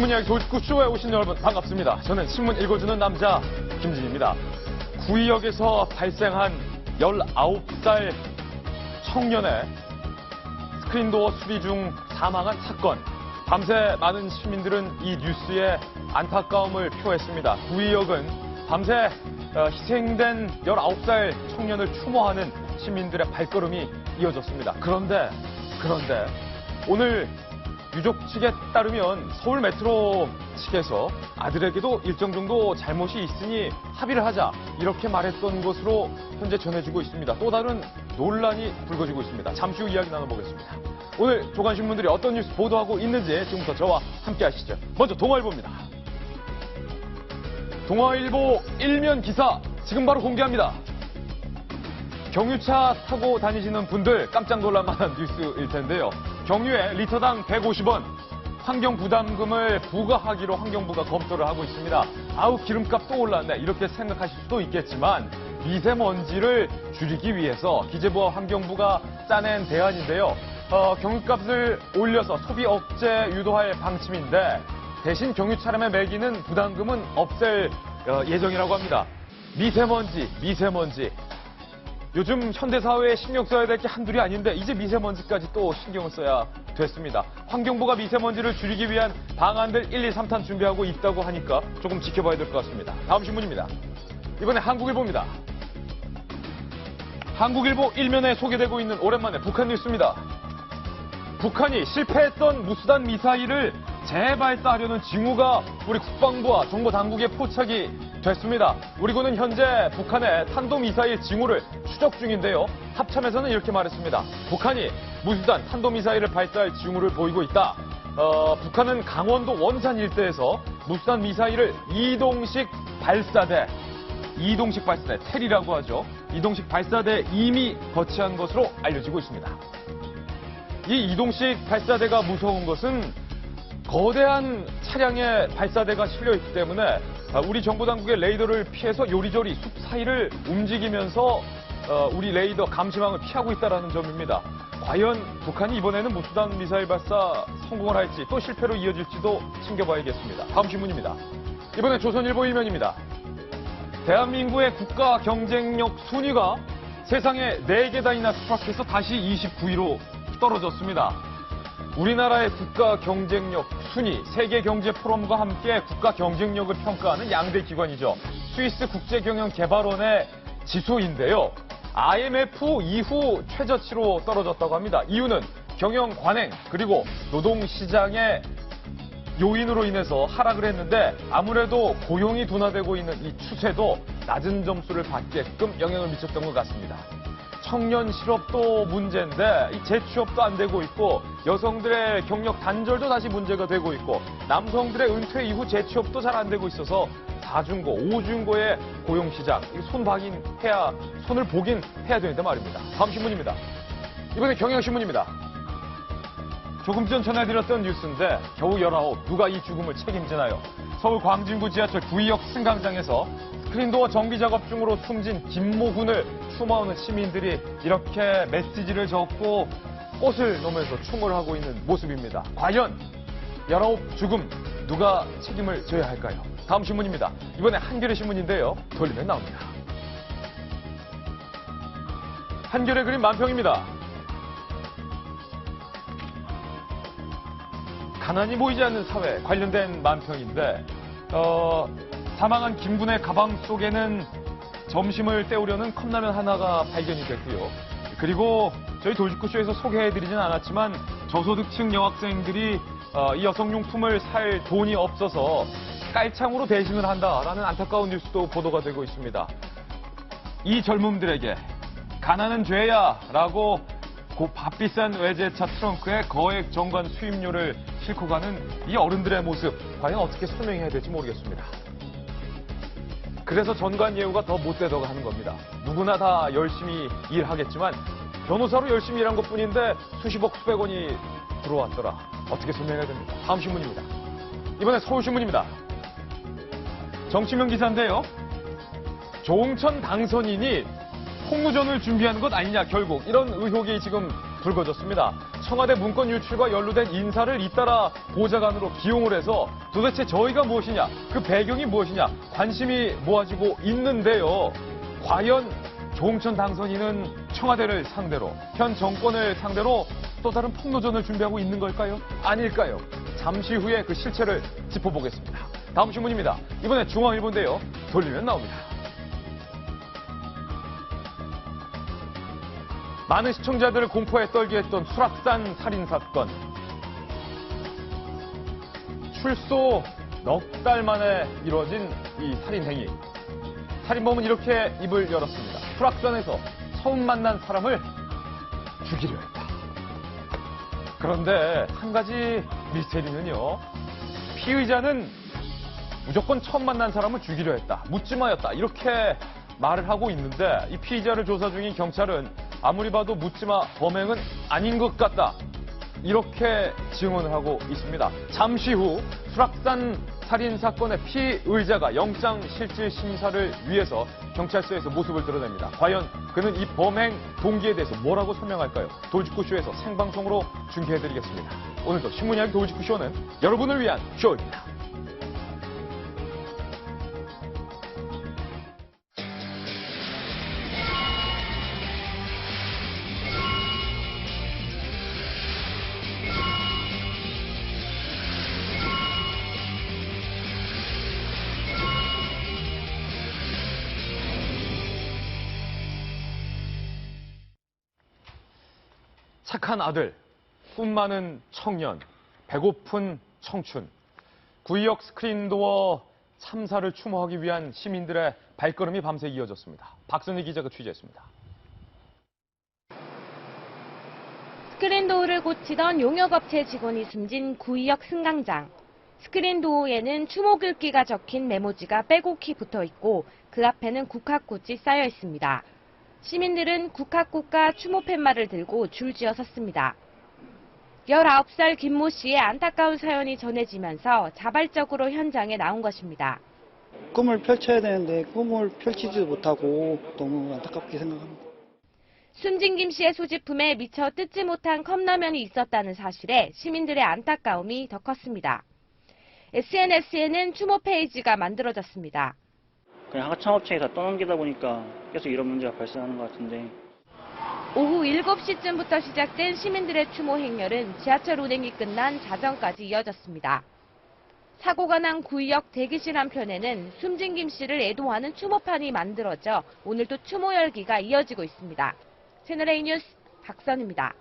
신문이야기 도직구쇼에 오신 여러분 반갑습니다. 저는 신문 읽어주는 남자 김진입니다. 구의역에서 발생한 19살 청년의 스크린도어 수리 중 사망한 사건. 밤새 많은 시민들은 이 뉴스에 안타까움을 표했습니다. 구의역은 밤새 희생된 19살 청년을 추모하는 시민들의 발걸음이 이어졌습니다. 그런데 오늘 유족 측에 따르면 서울 메트로 측에서 아들에게도 일정 정도 잘못이 있으니 합의를 하자 이렇게 말했던 것으로 현재 전해지고 있습니다. 또 다른 논란이 불거지고 있습니다. 잠시 후 이야기 나눠보겠습니다. 오늘 조간신문들이 어떤 뉴스 보도하고 있는지 지금부터 저와 함께 하시죠. 먼저 동아일보입니다. 동아일보 일면 기사 지금 바로 공개합니다. 경유차 타고 다니시는 분들 깜짝 놀랄 만한 뉴스일 텐데요. 경유에 리터당 150원 환경부담금을 부과하기로 환경부가 검토를 하고 있습니다. 아우 기름값 또 올랐네 이렇게 생각하실 수도 있겠지만 미세먼지를 줄이기 위해서 기재부와 환경부가 짜낸 대안인데요. 경유값을 올려서 소비 억제 유도할 방침인데 대신 경유 차량에 매기는 부담금은 없앨 예정이라고 합니다. 미세먼지. 요즘 현대사회에 신경 써야 될 게 한둘이 아닌데 이제 미세먼지까지 또 신경을 써야 됐습니다. 환경부가 미세먼지를 줄이기 위한 방안들 1, 2, 3탄 준비하고 있다고 하니까 조금 지켜봐야 될 것 같습니다. 다음 신문입니다. 이번에 한국일보입니다. 한국일보 일면에 소개되고 있는 오랜만에 북한 뉴스입니다. 북한이 실패했던 무수단 미사일을 재발사하려는 징후가 우리 국방부와 정보당국에 포착이 됐습니다. 우리 군은 현재 북한의 탄도미사일 징후를 추적 중인데요. 합참에서는 이렇게 말했습니다. 북한이 무수단 탄도미사일을 발사할 징후를 보이고 있다. 북한은 강원도 원산 일대에서 무수단 미사일을 이동식 발사대, 텔이라고 하죠. 이동식 발사대 이미 거치한 것으로 알려지고 있습니다. 이 이동식 발사대가 무서운 것은 거대한 차량의 발사대가 실려있기 때문에 우리 정보당국의 레이더를 피해서 요리조리 숲 사이를 움직이면서 우리 레이더 감시망을 피하고 있다는 점입니다. 과연 북한이 이번에는 무수단 미사일 발사 성공을 할지 또 실패로 이어질지도 챙겨봐야겠습니다. 다음 신문입니다. 이번엔 조선일보 일면입니다. 대한민국의 국가 경쟁력 순위가 세상에 4계단이나 추락해서 다시 29위로 떨어졌습니다. 우리나라의 국가 경쟁력 순위, 세계경제포럼과 함께 국가 경쟁력을 평가하는 양대 기관이죠. 스위스 국제경영개발원의 지수인데요. IMF 이후 최저치로 떨어졌다고 합니다. 이유는 경영 관행 그리고 노동시장의 요인으로 인해서 하락을 했는데 아무래도 고용이 둔화되고 있는 이 추세도 낮은 점수를 받게끔 영향을 미쳤던 것 같습니다. 청년 실업도 문제인데 이 재취업도 안 되고 있고 여성들의 경력 단절도 다시 문제가 되고 있고 남성들의 은퇴 이후 재취업도 잘 안 되고 있어서 4중고, 5중고의 고용시장 손을 보긴 해야 되는데 말입니다. 다음 신문입니다. 이번에 경향신문입니다. 조금 전 전해드렸던 뉴스인데 겨우 19 누가 이 죽음을 책임지나요? 서울 광진구 지하철 구의역 승강장에서 스크린도어 정비 작업 중으로 숨진 김모 군을 추모하는 시민들이 이렇게 메시지를 적고 꽃을 놓으면서 추모를 하고 있는 모습입니다. 과연 19 죽음 누가 책임을 져야 할까요? 다음 신문입니다. 이번에 한겨레 신문인데요. 돌리면 나옵니다. 한겨레 그림 만평입니다. 가난이 보이지 않는 사회 관련된 만평인데 사망한 김군의 가방 속에는 점심을 때우려는 컵라면 하나가 발견이 됐고요. 그리고 저희 도직구쇼에서 소개해드리진 않았지만 저소득층 여학생들이 이 여성용품을 살 돈이 없어서 깔창으로 대신을 한다라는 안타까운 뉴스도 보도가 되고 있습니다. 이 젊음들에게 가난은 죄야 라고 밥 비싼 외제차 트렁크에 거액 정관 수입료를 싣고 가는 이 어른들의 모습 과연 어떻게 설명해야 될지 모르겠습니다. 그래서 전관 예우가 더 못되다고 하는 겁니다. 누구나 다 열심히 일하겠지만 변호사로 열심히 일한 것뿐인데 수십억 수백 원이 들어왔더라. 어떻게 설명해야 됩니까? 다음 신문입니다. 이번에 서울신문입니다. 정치명 기사인데요. 조응천 당선인이 홍무전을 준비하는 것 아니냐 결국 이런 의혹이 지금 불거졌습니다. 청와대 문건 유출과 연루된 인사를 잇따라 보좌관으로 기용을 해서 도대체 저희가 무엇이냐, 그 배경이 무엇이냐 관심이 모아지고 있는데요. 과연 조홍천 당선인은 청와대를 상대로, 현 정권을 상대로 또 다른 폭로전을 준비하고 있는 걸까요? 아닐까요? 잠시 후에 그 실체를 짚어보겠습니다. 다음 신문입니다. 이번에 중앙일보인데요. 돌리면 나옵니다. 많은 시청자들을 공포에 떨게 했던 수락산 살인사건. 출소 넉 달 만에 이루어진 이 살인행위. 살인범은 이렇게 입을 열었습니다. 수락산에서 처음 만난 사람을 죽이려 했다. 그런데 한 가지 미스테리는요. 피의자는 무조건 처음 만난 사람을 죽이려 했다. 묻지마였다. 이렇게 말을 하고 있는데 이 피의자를 조사 중인 경찰은 아무리 봐도 묻지마 범행은 아닌 것 같다. 이렇게 증언을 하고 있습니다. 잠시 후 수락산 살인사건의 피의자가 영장실질심사를 위해서 경찰서에서 모습을 드러냅니다. 과연 그는 이 범행 동기에 대해서 뭐라고 설명할까요? 돌직구쇼에서 생방송으로 중계해드리겠습니다. 오늘도 신문이야기 돌직구쇼는 여러분을 위한 쇼입니다. 착한 아들, 꿈 많은 청년, 배고픈 청춘. 구의역 스크린도어 참사를 추모하기 위한 시민들의 발걸음이 밤새 이어졌습니다. 박선희 기자가 취재했습니다. 스크린도어를 고치던 용역업체 직원이 숨진 구의역 승강장. 스크린도어에는 추모 글귀가 적힌 메모지가 빼곡히 붙어 있고 그 앞에는 국화꽃이 쌓여 있습니다. 시민들은 국화꽃과 추모 팻말을 들고 줄지어 섰습니다. 19살 김모 씨의 안타까운 사연이 전해지면서 자발적으로 현장에 나온 것입니다. 꿈을 펼쳐야 되는데 꿈을 펼치지도 못하고 너무 안타깝게 생각합니다. 숨진 김 씨의 소지품에 미처 뜯지 못한 컵라면이 있었다는 사실에 시민들의 안타까움이 더 컸습니다. SNS에는 추모 페이지가 만들어졌습니다. 그냥 하청업체에서 떠넘기다 보니까 계속 이런 문제가 발생하는 것 같은데. 오후 7시쯤부터 시작된 시민들의 추모 행렬은 지하철 운행이 끝난 자정까지 이어졌습니다. 사고가 난 구의역 대기실 한편에는 숨진 김 씨를 애도하는 추모판이 만들어져 오늘도 추모 열기가 이어지고 있습니다. 채널A 뉴스 박선입니다.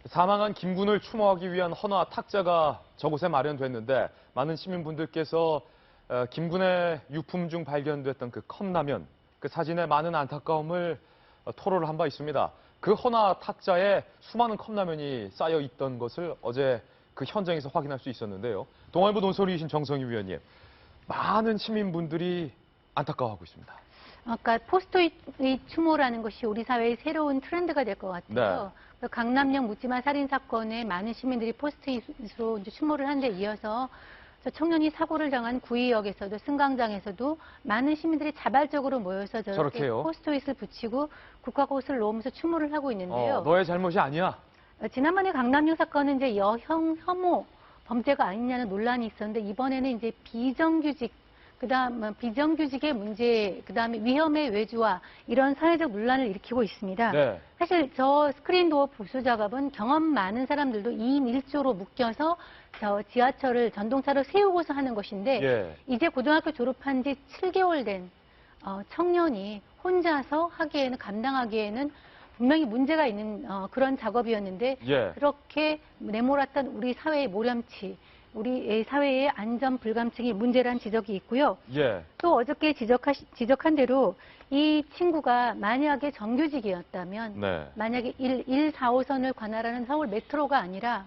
사망한 김군을 추모하기 위한 헌화 탁자가 저곳에 마련됐는데 많은 시민분들께서 김군의 유품 중 발견됐던 그 컵라면, 그 사진에 많은 안타까움을 토로를 한 바 있습니다. 그 헌화 탁자에 수많은 컵라면이 쌓여 있던 것을 어제 그 현장에서 확인할 수 있었는데요. 동아일보 논설위이신 정성희 위원님, 많은 시민분들이 안타까워하고 있습니다. 아까 포스트잇 추모라는 것이 우리 사회의 새로운 트렌드가 될 것 같아요. 네. 강남역 묻지마 살인 사건에 많은 시민들이 포스트잇으로 이제 추모를 한 데 이어서 청년이 사고를 당한 구의역에서도 승강장에서도 많은 시민들이 자발적으로 모여서 저렇게 포스트잇을 붙이고 국화꽃을 놓으면서 추모를 하고 있는데요. 너의 잘못이 아니야. 지난번에 강남역 사건은 이제 여형 혐오 범죄가 아니냐는 논란이 있었는데 이번에는 이제 비정규직, 그다음 비정규직의 문제, 그다음에 위험의 외주화 이런 사회적 논란을 일으키고 있습니다. 네. 사실 저 스크린도어 보수 작업은 경험 많은 사람들도 2인 1조로 묶여서 저 지하철을 전동차로 세우고서 하는 것인데 이제 고등학교 졸업한 지 7개월 된 청년이 혼자서 하기에는 감당하기에는 분명히 문제가 있는 그런 작업이었는데 그렇게 내몰았던 우리 사회의 모렴치, 우리 사회의 안전 불감증이 문제란 지적이 있고요. 또 어저께 지적한 대로 이 친구가 만약에 정규직이었다면 만약에 1, 4호선을 관할하는 서울 메트로가 아니라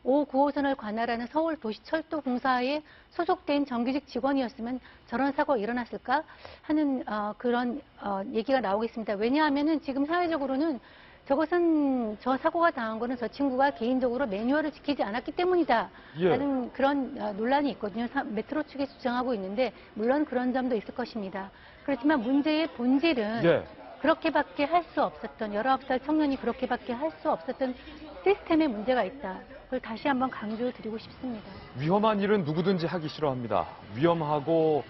5, 9호선을 관할하는 서울 도시철도공사에 소속된 정규직 직원이었으면 저런 사고가 일어났을까 하는 그런 얘기가 나오겠습니다. 왜냐하면은 지금 사회적으로는 저것은 저 사고가 당한 거는 저 친구가 개인적으로 매뉴얼을 지키지 않았기 때문이다 라는 그런 논란이 있거든요. 메트로 측이 주장하고 있는데 물론 그런 점도 있을 것입니다. 그렇지만 문제의 본질은 그렇게밖에 할 수 없었던 19살 청년이 그렇게밖에 할 수 없었던 시스템에 문제가 있다. 그걸 다시 한번 강조드리고 싶습니다. 위험한 일은 누구든지 하기 싫어합니다. 위험하고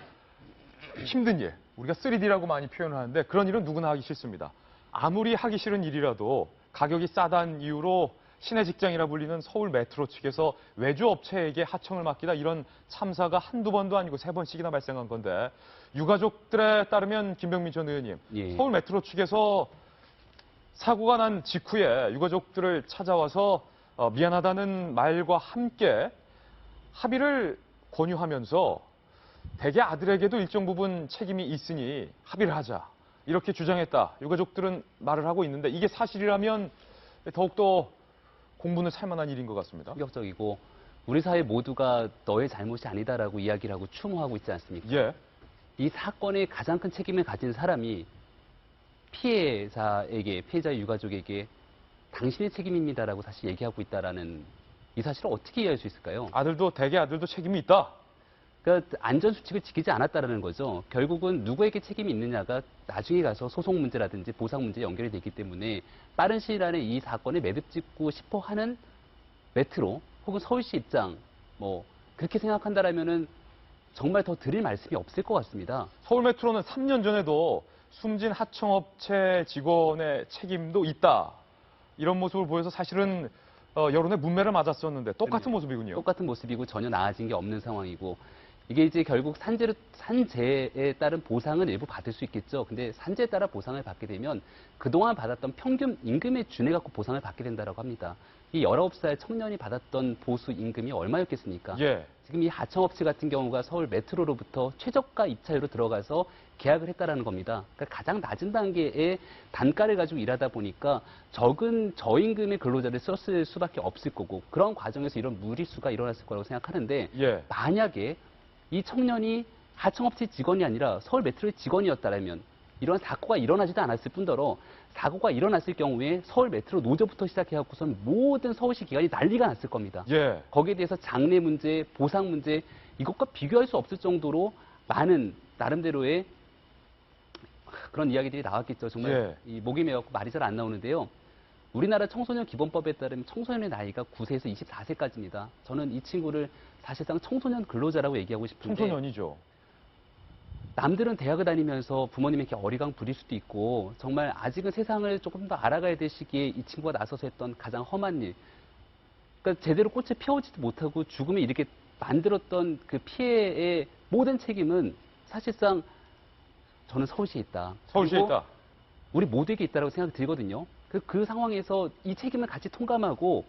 힘든 일, 우리가 3D라고 많이 표현하는데 그런 일은 누구나 하기 싫습니다. 아무리 하기 싫은 일이라도 가격이 싸다는 이유로 시내 직장이라 불리는 서울 메트로 측에서 외주 업체에게 하청을 맡기다 이런 참사가 한두 번도 아니고 3번씩이나 발생한 건데 유가족들에 따르면 김병민 전 의원님, 예. 서울 메트로 측에서 사고가 난 직후에 유가족들을 찾아와서 미안하다는 말과 함께 합의를 권유하면서 대개 아들에게도 일정 부분 책임이 있으니 합의를 하자 이렇게 주장했다. 유가족들은 말을 하고 있는데 이게 사실이라면 더욱더 공분을 살 만한 일인 것 같습니다. 충격적이고 우리 사회 모두가 너의 잘못이 아니다라고 이야기를 하고 추모하고 있지 않습니까? 예. 이 사건의 가장 큰 책임을 가진 사람이 피해자의 유가족에게 당신의 책임입니다라고 사실 얘기하고 있다라는 이 사실을 어떻게 이해할 수 있을까요? 대개 아들도 책임이 있다. 그러니까 안전수칙을 지키지 않았다라는 거죠. 결국은 누구에게 책임이 있느냐가 나중에 가서 소송 문제라든지 보상 문제에 연결이 되기 때문에 빠른 시일 안에 이 사건에 매듭 짓고 싶어 하는 메트로 혹은 서울시 입장 그렇게 생각한다라면은 정말 더 드릴 말씀이 없을 것 같습니다. 서울 메트로는 3년 전에도 숨진 하청업체 직원의 책임도 있다. 이런 모습을 보여서 사실은 여론의 문매를 맞았었는데 똑같은 모습이군요. 똑같은 모습이고 전혀 나아진 게 없는 상황이고 이게 이제 결국 산재에 따른 보상은 일부 받을 수 있겠죠. 근데 산재에 따라 보상을 받게 되면 그동안 받았던 평균 임금에 준해 갖고 보상을 받게 된다고 합니다. 이 19살 청년이 받았던 보수 임금이 얼마였겠습니까? 예. 지금 이 하청업체 같은 경우가 서울 메트로로부터 최저가 입찰로 들어가서 계약을 했다라는 겁니다. 그러니까 가장 낮은 단계의 단가를 가지고 일하다 보니까 적은 저임금의 근로자를 썼을 수밖에 없을 거고 그런 과정에서 이런 무리수가 일어났을 거라고 생각하는데 예. 만약에 이 청년이 하청업체 직원이 아니라 서울 메트로의 직원이었다면 이런 사고가 일어나지도 않았을 뿐더러 사고가 일어났을 경우에 서울 메트로 노조부터 시작해갖고선 모든 서울시 기관이 난리가 났을 겁니다. 예. 거기에 대해서 장래 문제, 보상 문제 이것과 비교할 수 없을 정도로 많은 나름대로의 그런 이야기들이 나왔겠죠. 정말 예. 이 목이 메었고 말이 잘 안 나오는데요. 우리나라 청소년 기본법에 따르면 청소년의 나이가 9세에서 24세까지입니다. 저는 이 친구를 사실상 청소년 근로자라고 얘기하고 싶은데 청소년이죠. 남들은 대학을 다니면서 부모님에게 어리광 부릴 수도 있고 정말 아직은 세상을 조금 더 알아가야 될 시기에 이 친구가 나서서 했던 가장 험한 일. 그러니까 제대로 꽃을 피워오지도 못하고 죽음에 이렇게 만들었던 그 피해의 모든 책임은 사실상 저는 서울시에 있다. 서울시에 그리고 있다. 우리 모두에게 있다고 생각이 들거든요. 그 상황에서 이 책임을 같이 통감하고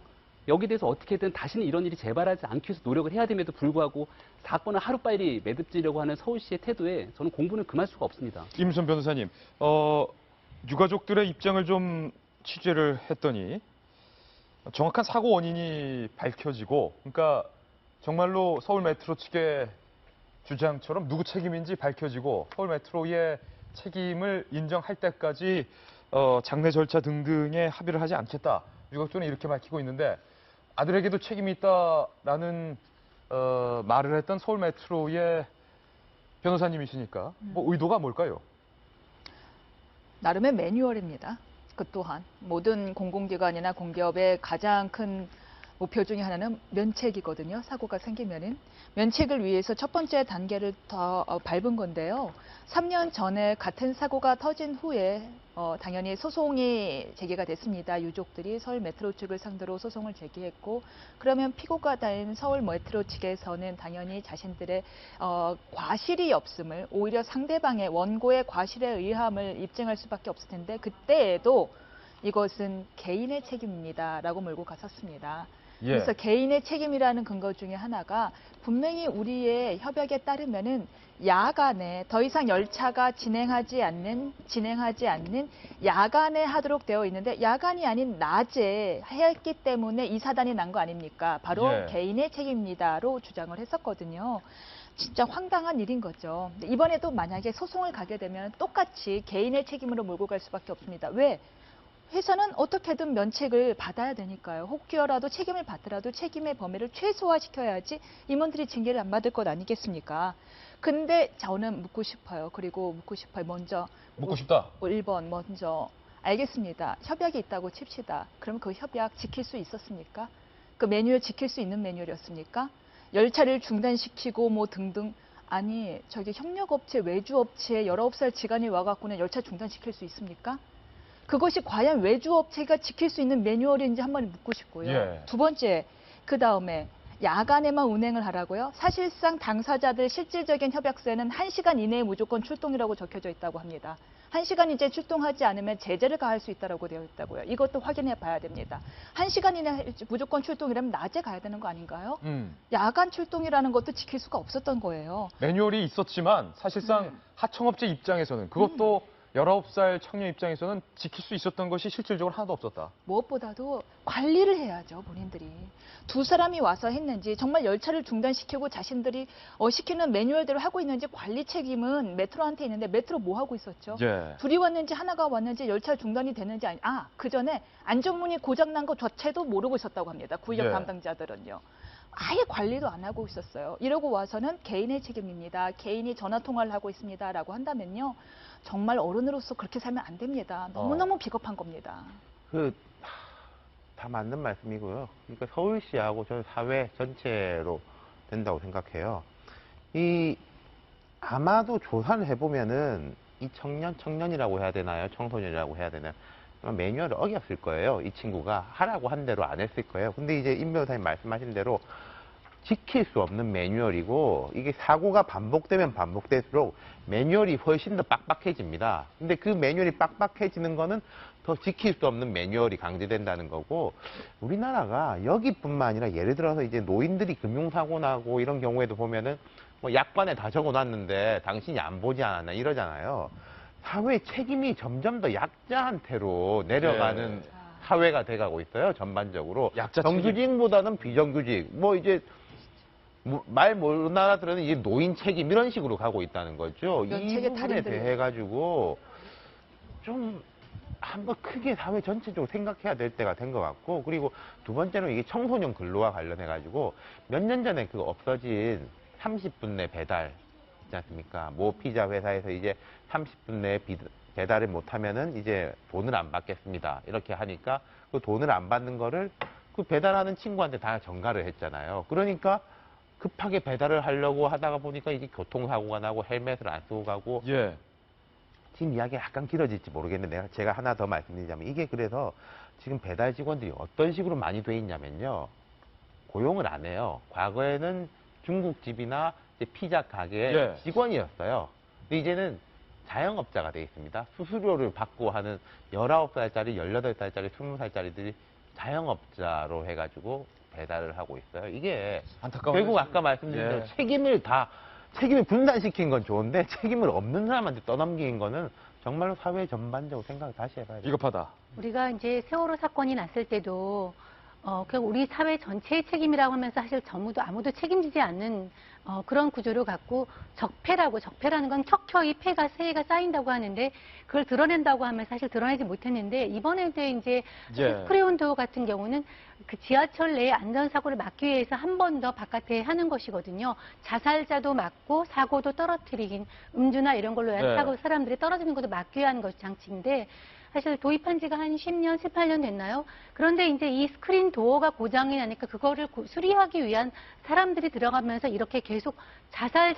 여기에 대해서 어떻게든 다시는 이런 일이 재발하지 않기 위해서 노력을 해야 됨에도 불구하고 사건을 하루빨리 매듭지려고 하는 서울시의 태도에 저는 공분을 금할 수가 없습니다. 임순 변호사님, 유가족들의 입장을 좀 취재를 했더니 정확한 사고 원인이 밝혀지고, 그러니까 정말로 서울 메트로 측의 주장처럼 누구 책임인지 밝혀지고 서울 메트로의 책임을 인정할 때까지 장례 절차 등등에 합의를 하지 않겠다. 유가족들은 이렇게 밝히고 있는데 아들에게도 책임이 있다라는 말을 했던 서울 메트로의 변호사님이시니까 뭐 의도가 뭘까요? 나름의 매뉴얼입니다. 그 또한 모든 공공기관이나 공기업의 가장 큰 목표 중에 하나는 면책이거든요. 사고가 생기면은 면책을 위해서 첫 번째 단계를 더 밟은 건데요. 3년 전에 같은 사고가 터진 후에 당연히 소송이 제기가 됐습니다. 유족들이 서울 메트로 측을 상대로 소송을 제기했고, 그러면 피고가 된 서울 메트로 측에서는 당연히 자신들의 과실이 없음을, 오히려 상대방의 원고의 과실에 의함을 입증할 수밖에 없을 텐데, 그때에도 이것은 개인의 책임입니다라고 몰고 갔었습니다. 예. 그래서 개인의 책임이라는 근거 중에 하나가 분명히 우리의 협약에 따르면은 야간에 더 이상 열차가 진행하지 않는 야간에 하도록 되어 있는데 야간이 아닌 낮에 했기 때문에 이 사단이 난 거 아닙니까? 바로 예. 개인의 책임입니다로 주장을 했었거든요. 진짜 황당한 일인 거죠. 근데 이번에도 만약에 소송을 가게 되면 똑같이 개인의 책임으로 몰고 갈 수밖에 없습니다. 왜? 회사는 어떻게든 면책을 받아야 되니까요. 혹여라도 책임을 받더라도 책임의 범위를 최소화시켜야지 임원들이 징계를 안 받을 것 아니겠습니까? 근데 저는 묻고 싶어요. 그리고 묻고 싶어요. 먼저 묻고 싶다. 1번 먼저 알겠습니다. 협약이 있다고 칩시다. 그럼 그 협약 지킬 수 있었습니까? 그 매뉴얼 지킬 수 있는 매뉴얼이었습니까? 열차를 중단시키고 뭐 등등. 아니 저기 협력업체, 외주업체 19살 지간이 와갖고는 열차 중단시킬 수 있습니까? 그것이 과연 외주업체가 지킬 수 있는 매뉴얼인지 한번 묻고 싶고요. 예. 두 번째, 그 다음에 야간에만 운행을 하라고요? 사실상 당사자들 실질적인 협약서에는 1시간 이내에 무조건 출동이라고 적혀져 있다고 합니다. 1시간 이제 출동하지 않으면 제재를 가할 수 있다고 되어 있다고요. 이것도 확인해 봐야 됩니다. 1시간 이내 무조건 출동이라면 낮에 가야 되는 거 아닌가요? 야간 출동이라는 것도 지킬 수가 없었던 거예요. 매뉴얼이 있었지만 사실상 하청업체 입장에서는 그것도 19살 청년 입장에서는 지킬 수 있었던 것이 실질적으로 하나도 없었다. 무엇보다도 관리를 해야죠, 본인들이. 두 사람이 와서 했는지 정말 열차를 중단시키고 자신들이 시키는 매뉴얼대로 하고 있는지 관리 책임은 메트로한테 있는데 메트로 뭐 하고 있었죠? 예. 둘이 왔는지 하나가 왔는지 열차 중단이 됐는지 그 전에 안전문이 고장난 것 자체도 모르고 있었다고 합니다. 구역 예. 담당자들은요. 아예 관리도 안 하고 있었어요. 이러고 와서는 개인의 책임입니다. 개인이 전화통화를 하고 있습니다라고 한다면요. 정말 어른으로서 그렇게 살면 안 됩니다. 너무너무 비겁한 겁니다. 다 맞는 말씀이고요. 그러니까 서울시하고 저는 사회 전체로 된다고 생각해요. 아마도 조사를 해보면은 이 청년이라고 해야 되나요? 청소년이라고 해야 되나요? 매뉴얼을 어겼을 거예요. 이 친구가 하라고 한 대로 안 했을 거예요. 근데 이제 임 변호사님 말씀하신 대로 지킬 수 없는 매뉴얼이고 이게 사고가 반복되면 반복될수록 매뉴얼이 훨씬 더 빡빡해집니다. 근데 그 매뉴얼이 빡빡해지는 거는 더 지킬 수 없는 매뉴얼이 강제된다는 거고 우리나라가 여기뿐만 아니라 예를 들어서 이제 노인들이 교통사고 나고 이런 경우에도 보면은 뭐 약관에 다 적어놨는데 당신이 안 보지 않았나 이러잖아요. 사회 책임이 점점 더 약자한테로 내려가는 사회가 돼가고 있어요. 전반적으로. 약자 책임. 정규직보다는 비정규직. 뭐 이제 말 못 알아들으면 이제 노인 책임 이런 식으로 가고 있다는 거죠. 이 면책의 부분에 달인들. 대해 가지고 좀 한번 크게 사회 전체적으로 생각해야 될 때가 된 것 같고 그리고 두 번째는 이게 청소년 근로와 관련해 가지고 몇 년 전에 그 없어진 30분 내 배달 있지 않습니까? 모 피자 회사에서 이제 30분 내에 배달을 못하면은 이제 돈을 안 받겠습니다. 이렇게 하니까 그 돈을 안 받는 거를 그 배달하는 친구한테 다 전가를 했잖아요. 그러니까 급하게 배달을 하려고 하다가 보니까 이게 교통사고가 나고 헬멧을 안 쓰고 가고 예. 지금 이야기가 약간 길어질지 모르겠는데 제가 하나 더 말씀드리자면 이게 그래서 지금 배달 직원들이 어떤 식으로 많이 돼 있냐면요. 고용을 안 해요. 과거에는 중국집이나 이제 피자 가게 예. 직원이었어요. 근데 이제는 자영업자가 돼 있습니다. 수수료를 받고 하는 19살짜리, 18살짜리, 20살짜리들이 자영업자로 해가지고 배달을 하고 있어요. 이게 안타까운 결국 거죠. 아까 말씀드린 대로 예. 책임을 분산시킨 건 좋은데 책임을 없는 사람한테 떠넘긴 거는 정말로 사회 전반적으로 생각을 다시 해봐야 돼요. 비겁하다. 우리가 이제 세월호 사건이 났을 때도 결국 우리 사회 전체의 책임이라고 하면서 사실 아무도 책임지지 않는 그런 구조를 갖고 적폐라는 건 켜켜이 세가 쌓인다고 하는데 그걸 드러낸다고 하면 사실 드러내지 못했는데 이번에도 이제 스크린도어 같은 경우는 그 지하철 내 안전사고를 막기 위해서 한 번 더 바깥에 하는 것이거든요. 자살자도 막고 사고도 떨어뜨리긴 음주나 이런 걸로 사람들이 떨어지는 것도 막기 위한 장치인데 사실 도입한 지가 한 10년, 18년 됐나요? 그런데 이제 이 스크린 도어가 고장이 나니까 그거를 수리하기 위한 사람들이 들어가면서 이렇게 계속 자살을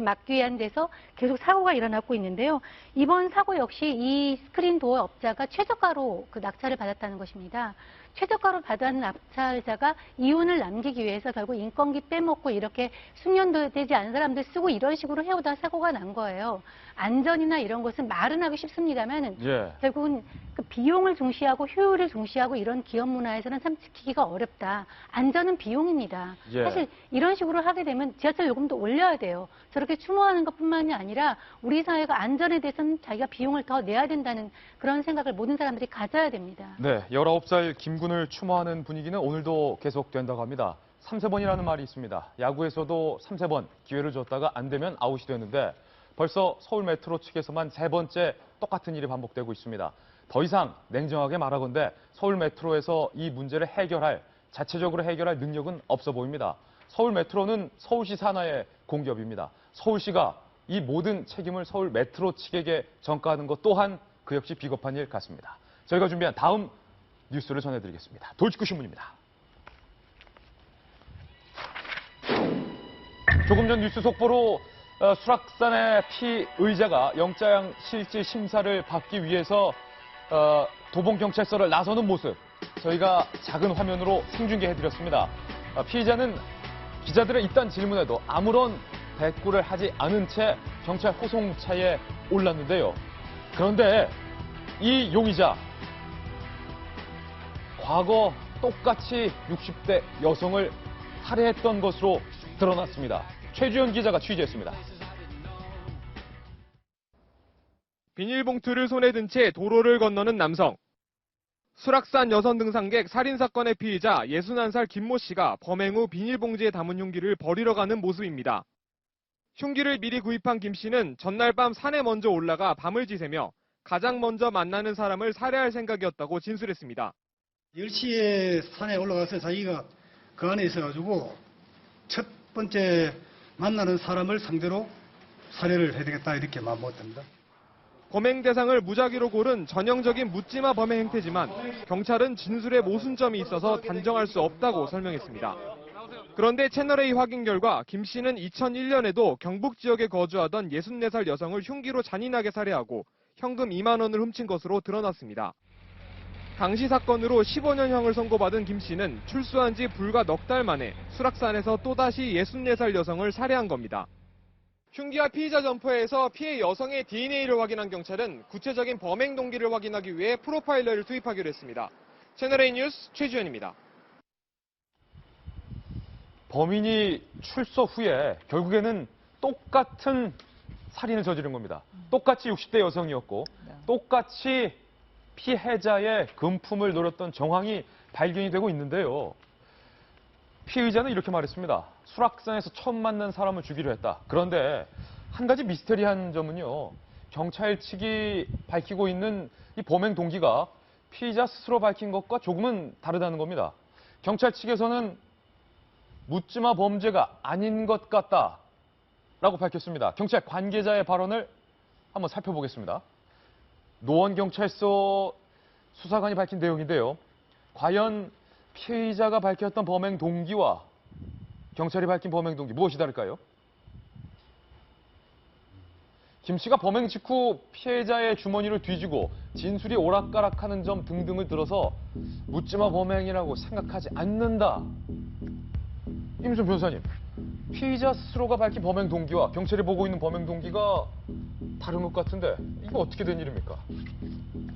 막기 위한 데서 계속 사고가 일어나고 있는데요. 이번 사고 역시 이 스크린 도어 업자가 최저가로 그 낙찰을 받았다는 것입니다. 최저가로 받은 낙찰자가 이윤을 남기기 위해서 결국 인건비 빼먹고 이렇게 숙련도 되지 않은 사람들 쓰고 이런 식으로 해오다 사고가 난 거예요. 안전이나 이런 것은 말은 하기 쉽습니다만 결국은 그 비용을 중시하고 효율을 중시하고 이런 기업 문화에서는 참 지키기가 어렵다. 안전은 비용입니다. 사실 이런 식으로 하게 되면 지하철 요금도 올려야 돼요. 저렇게 추모하는 것뿐만이 아니라 우리 사회가 안전에 대해서는 자기가 비용을 더 내야 된다는 그런 생각을 모든 사람들이 가져야 됩니다. 네, 19살 김군을 추모하는 분위기는 오늘도 계속된다고 합니다. 3세번이라는 말이 있습니다. 야구에서도 3세번 기회를 줬다가 안 되면 아웃이 되는데 벌써 서울 메트로 측에서만 3번째 똑같은 일이 반복되고 있습니다. 더 이상 냉정하게 말하건대 서울 메트로에서 이 문제를 자체적으로 해결할 능력은 없어 보입니다. 서울 메트로는 서울시 산하의 공기업입니다. 서울시가 이 모든 책임을 서울 메트로 측에게 전가하는 것 또한 그 역시 비겁한 일 같습니다. 저희가 준비한 다음 뉴스를 전해드리겠습니다. 돌직구 신문입니다. 조금 전 뉴스 속보로 수락산의 피의자가 영장 실질 심사를 받기 위해서 도봉경찰서를 나서는 모습 저희가 작은 화면으로 생중계해드렸습니다. 피의자는 기자들의 이딴 질문에도 아무런 대꾸를 하지 않은 채 경찰 호송차에 올랐는데요. 그런데 이 용의자 과거 똑같이 60대 여성을 살해했던 것으로 드러났습니다. 최주연 기자가 취재했습니다. 비닐봉투를 손에 든 채 도로를 건너는 남성. 수락산 여성 등산객 살인사건의 피의자 61살 김모 씨가 범행 후 비닐봉지에 담은 흉기를 버리러 가는 모습입니다. 흉기를 미리 구입한 김 씨는 전날 밤 산에 먼저 올라가 밤을 지새며 가장 먼저 만나는 사람을 살해할 생각이었다고 진술했습니다. 10시에 산에 올라가서 자기가 그 안에 있어가지고 첫 번째 만나는 사람을 상대로 살해를 해야 되겠다 이렇게 마음먹었답니다. 범행 대상을 무작위로 고른 전형적인 묻지마 범행 행태지만 경찰은 진술에 모순점이 있어서 단정할 수 없다고 설명했습니다. 그런데 채널A 확인 결과 김 씨는 2001년에도 경북 지역에 거주하던 64살 여성을 흉기로 잔인하게 살해하고 현금 2만 원을 훔친 것으로 드러났습니다. 당시 사건으로 15년형을 선고받은 김 씨는 출소한 지 불과 넉 달 만에 수락산에서 또다시 64살 여성을 살해한 겁니다. 흉기와 피의자 점퍼에서 피해 여성의 DNA를 확인한 경찰은 구체적인 범행 동기를 확인하기 위해 프로파일러를 투입하기로 했습니다. 채널A 뉴스 최주현입니다. 범인이 출소 후에 결국에는 똑같은 살인을 저지른 겁니다. 똑같이 60대 여성이었고 똑같이 피해자의 금품을 노렸던 정황이 발견이 되고 있는데요. 피의자는 이렇게 말했습니다. 수락산에서 처음 만난 사람을 죽이려 했다. 그런데 한 가지 미스테리한 점은요. 경찰 측이 밝히고 있는 이 범행 동기가 피의자 스스로 밝힌 것과 조금은 다르다는 겁니다. 경찰 측에서는 묻지마 범죄가 아닌 것 같다라고 밝혔습니다. 경찰 관계자의 발언을 한번 살펴보겠습니다. 노원경찰서 수사관이 밝힌 내용인데요. 과연 피의자가 밝혔던 범행 동기와 경찰이 밝힌 범행 동기 무엇이 다를까요? 김 씨가 범행 직후 피해자의 주머니를 뒤지고 진술이 오락가락하는 점 등등을 들어서 묻지마 범행이라고 생각하지 않는다. 임순 변호사님, 피의자 스스로가 밝힌 범행 동기와 경찰이 보고 있는 범행 동기가 다른 것 같은데 이거 어떻게 된 일입니까?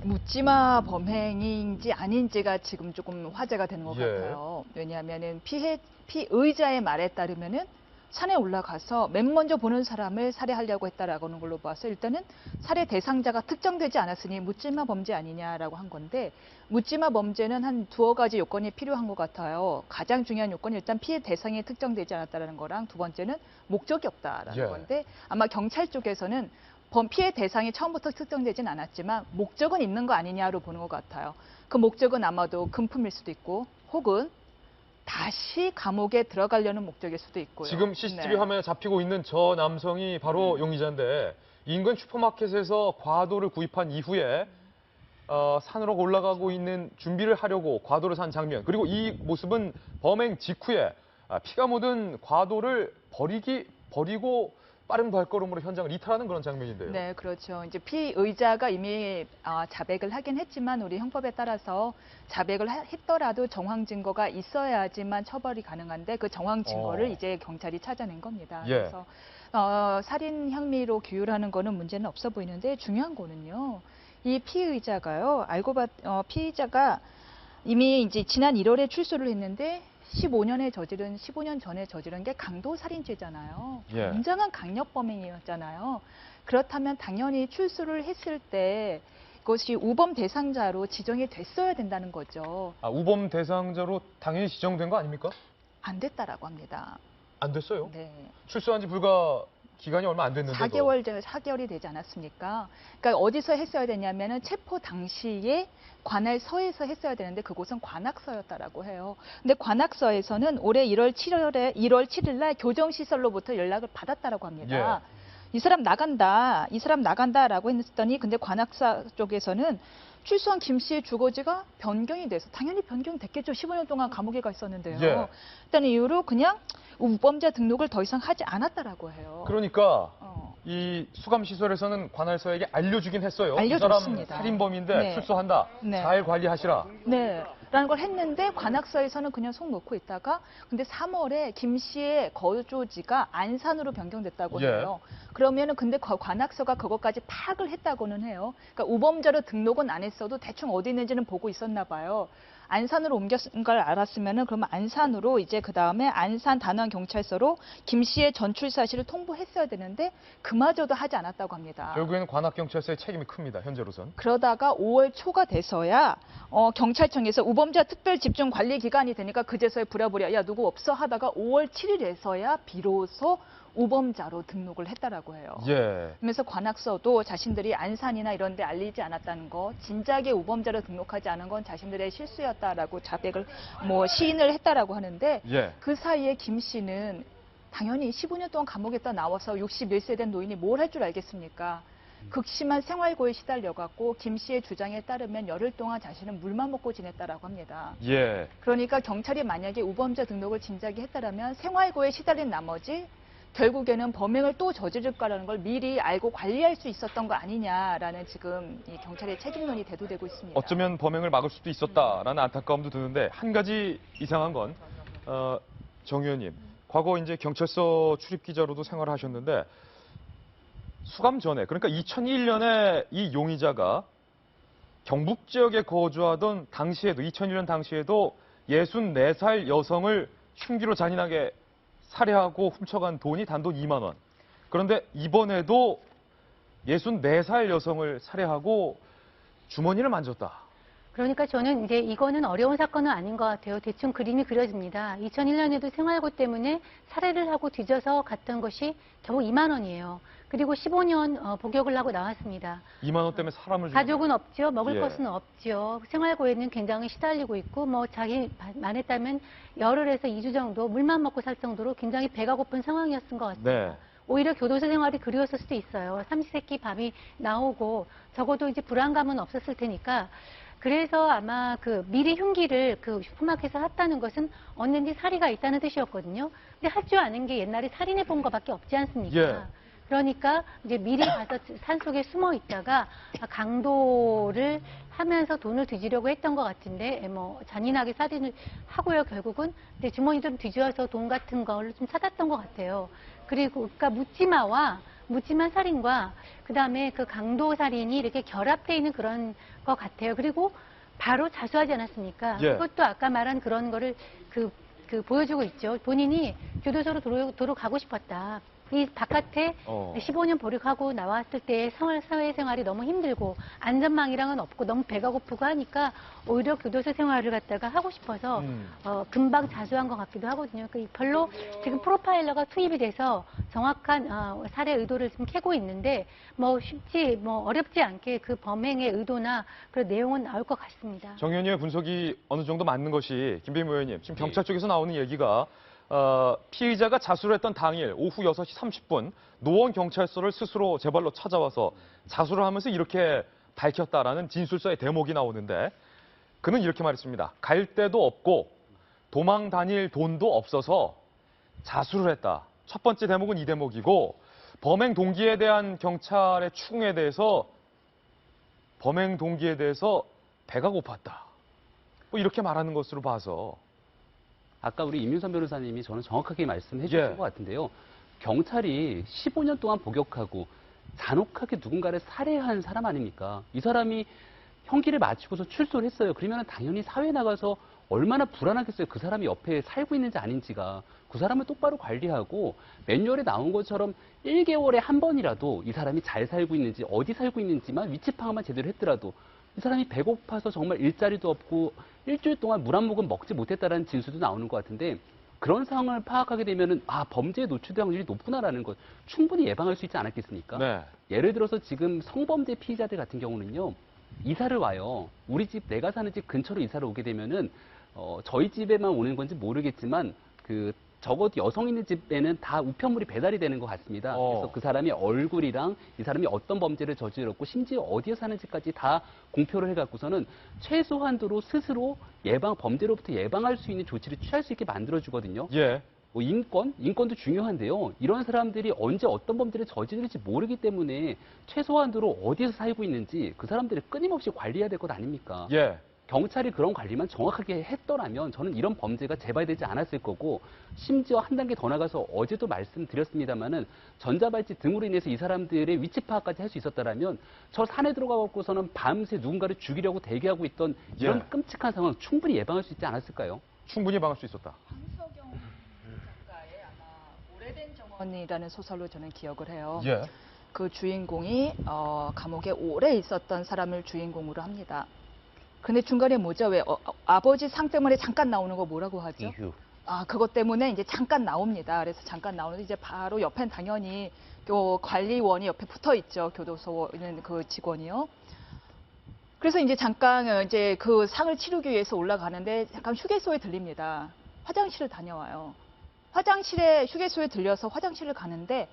묻지마 범행인지 아닌지가 지금 조금 화제가 되는 것 예. 같아요. 왜냐하면은 피의자의 말에 따르면은 산에 올라가서 맨 먼저 보는 사람을 살해하려고 했다라고 하는 걸로 봐서 일단은 살해 대상자가 특정되지 않았으니 묻지마 범죄 아니냐라고 한 건데 묻지마 범죄는 한 두어 가지 요건이 필요한 것 같아요. 가장 중요한 요건이 일단 피해 대상이 특정되지 않았다는 거랑 두 번째는 목적이 없다라는 예. 건데 아마 경찰 쪽에서는 피해 대상이 처음부터 특정되진 않았지만 목적은 있는 거 아니냐로 보는 것 같아요. 그 목적은 아마도 금품일 수도 있고 혹은 다시 감옥에 들어가려는 목적일 수도 있고요. 지금 CCTV 네. 화면에 잡히고 있는 저 남성이 바로 용의자인데 인근 슈퍼마켓에서 과도를 구입한 이후에 산으로 올라가고 있는 준비를 하려고 과도를 산 장면. 그리고 이 모습은 범행 직후에 피가 묻은 과도를 버리고 빠른 발걸음으로 현장을 이탈하는 그런 장면인데요. 네, 그렇죠. 이제 피의자가 이미 자백을 하긴 했지만 우리 형법에 따라서 자백을 했더라도 정황 증거가 있어야지만 처벌이 가능한데 그 정황 증거를 이제 경찰이 찾아낸 겁니다. 예. 그래서 살인 혐의로 규율하는 거는 문제는 없어 보이는데 중요한 거는요. 이 피의자가요. 피의자가 이미 이제 지난 1월에 출소를 했는데 15년 전에 저지른 게 강도살인죄잖아요. 예. 굉장한 강력범행이었잖아요. 그렇다면 당연히 출소를 했을 때 그것이 우범 대상자로 지정이 됐어야 된다는 거죠. 우범 대상자로 당연히 지정된 거 아닙니까? 안 됐다라고 합니다. 안 됐어요. 네. 출소한 지 불과 기간이 얼마 안 됐는데도. 4개월이 되지 않았습니까? 그러니까 어디서 했어야 되냐면은 체포 당시에 관할서에서 했어야 되는데 그곳은 관악서였다라고 해요. 근데 관악서에서는 올해 1월 7일 날 교정시설로부터 연락을 받았다라고 합니다. 이 사람 나간다라고 했더니 근데 관악사 쪽에서는 출소한 김 씨의 주거지가 변경이 돼서 당연히 변경됐겠죠. 15년 동안 감옥에 가 있었는데요. 일단 이후로 그냥 우범자 등록을 더 이상 하지 않았다라고 해요. 그러니까 이 수감시설에서는 관할서에게 알려주긴 했어요. 알려줬습니다. 이 사람 살인범인데 출소한다. 잘 관리하시라. 네. 라는 걸 했는데 관악서에서는 그냥 속 놓고 있다가 근데 3월에 김 씨의 거주지가 안산으로 변경됐다고 해요. 그러면은 근데 관악서가 그것까지 파악을 했다고는 해요. 그러니까 우범자로 등록은 안 했어도 대충 어디 있는지는 보고 있었나 봐요. 안산으로 옮겼은 걸 알았으면은 그러면 안산으로 이제 그 다음에 안산 단원 경찰서로 김 씨의 전출 사실을 통보했어야 되는데 그마저도 하지 않았다고 합니다. 결국에는 관악경찰서의 책임이 큽니다. 현재로선. 그러다가 5월 초가 돼서야 경찰청에서 우범자 특별 집중 관리 기간이 되니까 그제서야 부랴부랴 야 누구 없어 하다가 5월 7일에서야 비로소 우범자로 등록을 했다라고 해요. 그러면서 관악서도 자신들이 안산이나 이런 데 알리지 않았다는 거, 진작에 우범자로 등록하지 않은 건 자신들의 실수였다라고 자백을 시인을 했다라고 하는데 그 사이에 김 씨는 당연히 15년 동안 감옥에 있다 나와서 61세 된 노인이 뭘 할 줄 알겠습니까? 극심한 생활고에 시달려갖고 김 씨의 주장에 따르면 열흘 동안 자신은 물만 먹고 지냈다라고 합니다. 그러니까 경찰이 만약에 우범자 등록을 진작에 했다라면 생활고에 시달린 나머지 결국에는 범행을 또 저지를까라는 걸 미리 알고 관리할 수 있었던 거 아니냐라는 지금 이 경찰의 책임론이 대두되고 있습니다. 어쩌면 범행을 막을 수도 있었다라는 안타까움도 드는데 한 가지 이상한 건 정 의원님, 과거 이제 경찰서 출입 기자로도 생활을 하셨는데 수감 전에 그러니까 2001년에 이 용의자가 경북 지역에 거주하던 당시에도 2001년 당시에도 64살 여성을 흉기로 잔인하게 살해하고 훔쳐간 돈이 단돈 2만 원. 그런데 이번에도 64살 여성을 살해하고 주머니를 만졌다. 그러니까 저는 이제 이거는 어려운 사건은 아닌 것 같아요. 대충 그림이 그려집니다. 2001년에도 생활고 때문에 살해를 하고 뒤져서 갔던 것이 겨우 2만 원이에요. 그리고 15년 복역을 하고 나왔습니다. 2만 원 때문에 사람을 가족은 없죠. 먹을 것은 없죠. 생활고에는 굉장히 시달리고 있고 자기 말했다면 열흘에서 2주 정도 물만 먹고 살 정도로 굉장히 배가 고픈 상황이었던 것 같습니다. 오히려 교도소 생활이 그리웠을 수도 있어요. 삼시세끼 밤이 나오고 적어도 이제 불안감은 없었을 테니까. 그래서 아마 미리 흉기를 슈퍼마켓에서 샀다는 것은 언젠지 사리가 있다는 뜻이었거든요. 근데 할 줄 아는 게 옛날에 살인해 본 것밖에 없지 않습니까? 그러니까 이제 미리 가서 산속에 숨어 있다가 강도를 하면서 돈을 뒤지려고 했던 것 같은데 잔인하게 살인을 하고요. 결국은 근데 주머니 좀 뒤져서 돈 같은 걸 좀 찾았던 것 같아요. 그리고 그러니까 묻지마 살인과 그다음에 강도 살인이 이렇게 결합되어 있는 그런 것 같아요. 그리고 바로 자수하지 않았습니까? 그것도 아까 말한 그런 거를 보여주고 있죠. 본인이 교도소로 들어가고 싶었다. 이 바깥에 15년 보육하고 나왔을 때 사회생활이 너무 힘들고 안전망이랑은 없고 너무 배가 고프고 하니까 오히려 교도소 생활을 갖다가 하고 싶어서 금방 자수한 것 같기도 하거든요. 별로 지금 프로파일러가 투입이 돼서 정확한 살해 의도를 좀 캐고 있는데 어렵지 않게 그 범행의 의도나 그런 내용은 나올 것 같습니다. 정 의원님의 분석이 어느 정도 맞는 것이 김병민 의원님, 지금 경찰 쪽에서 나오는 얘기가 피의자가 자수를 했던 당일 오후 6시 30분 노원경찰서를 스스로 제 발로 찾아와서 자수를 하면서 이렇게 밝혔다라는 진술서의 대목이 나오는데 그는 이렇게 말했습니다. 갈 데도 없고 도망 다닐 돈도 없어서 자수를 했다. 첫 번째 대목은 이 대목이고 범행 동기에 대한 경찰의 추궁에 대해서 배가 고팠다. 이렇게 말하는 것으로 봐서 아까 우리 임윤선 변호사님이 저는 정확하게 말씀해 주신 것 같은데요. 경찰이 15년 동안 복역하고 잔혹하게 누군가를 살해한 사람 아닙니까? 이 사람이 형기를 마치고서 출소를 했어요. 그러면 당연히 사회에 나가서 얼마나 불안하겠어요. 그 사람이 옆에 살고 있는지 아닌지가. 그 사람을 똑바로 관리하고 매뉴얼에 나온 것처럼 1개월에 한 번이라도 이 사람이 잘 살고 있는지 어디 살고 있는지만 위치 파악만 제대로 했더라도 이 사람이 배고파서 정말 일자리도 없고 일주일 동안 물 한 모금 먹지 못했다라는 진술도 나오는 것 같은데 그런 상황을 파악하게 되면은 범죄에 노출될 확률이 높구나라는 것 충분히 예방할 수 있지 않았겠습니까? 네. 예를 들어서 지금 성범죄 피의자들 같은 경우는요. 이사를 와요. 우리 집 내가 사는 집 근처로 이사를 오게 되면은 저희 집에만 오는 건지 모르겠지만 적어도 여성 있는 집에는 다 우편물이 배달이 되는 것 같습니다. 그래서 그 사람의 얼굴이랑 이 사람이 어떤 범죄를 저질렀고 심지어 어디에 사는지까지 다 공표를 해갖고서는 최소한도로 스스로 범죄로부터 예방할 수 있는 조치를 취할 수 있게 만들어주거든요. 예. 인권도 중요한데요. 이런 사람들이 언제 어떤 범죄를 저지를지 모르기 때문에 최소한도로 어디에서 살고 있는지 그 사람들을 끊임없이 관리해야 될 것 아닙니까? 예. 경찰이 그런 관리만 정확하게 했더라면 저는 이런 범죄가 재발되지 않았을 거고 심지어 한 단계 더 나가서 어제도 말씀드렸습니다마는 전자발찌 등으로 인해서 이 사람들의 위치 파악까지 할 수 있었다라면 저 산에 들어가고서는 밤새 누군가를 죽이려고 대기하고 있던 이런 예. 끔찍한 상황 충분히 예방할 수 있지 않았을까요? 충분히 예방할 수 있었다. 황석영 작가의 아마 오래된 정원이라는 소설로 저는 기억을 해요. 예. 그 주인공이 감옥에 오래 있었던 사람을 주인공으로 합니다. 근데 중간에 뭐죠? 왜 아버지 상 때문에 잠깐 나오는 거 뭐라고 하죠? 이휴. 그것 때문에 이제 잠깐 나옵니다. 그래서 잠깐 나오는데 이제 바로 옆엔 당연히 관리원이 옆에 붙어 있죠. 교도소에 있는 그 직원이요. 그래서 이제 잠깐 이제 그 상을 치르기 위해서 올라가는데 잠깐 휴게소에 들립니다. 화장실을 다녀와요. 휴게소에 들려서 화장실을 가는데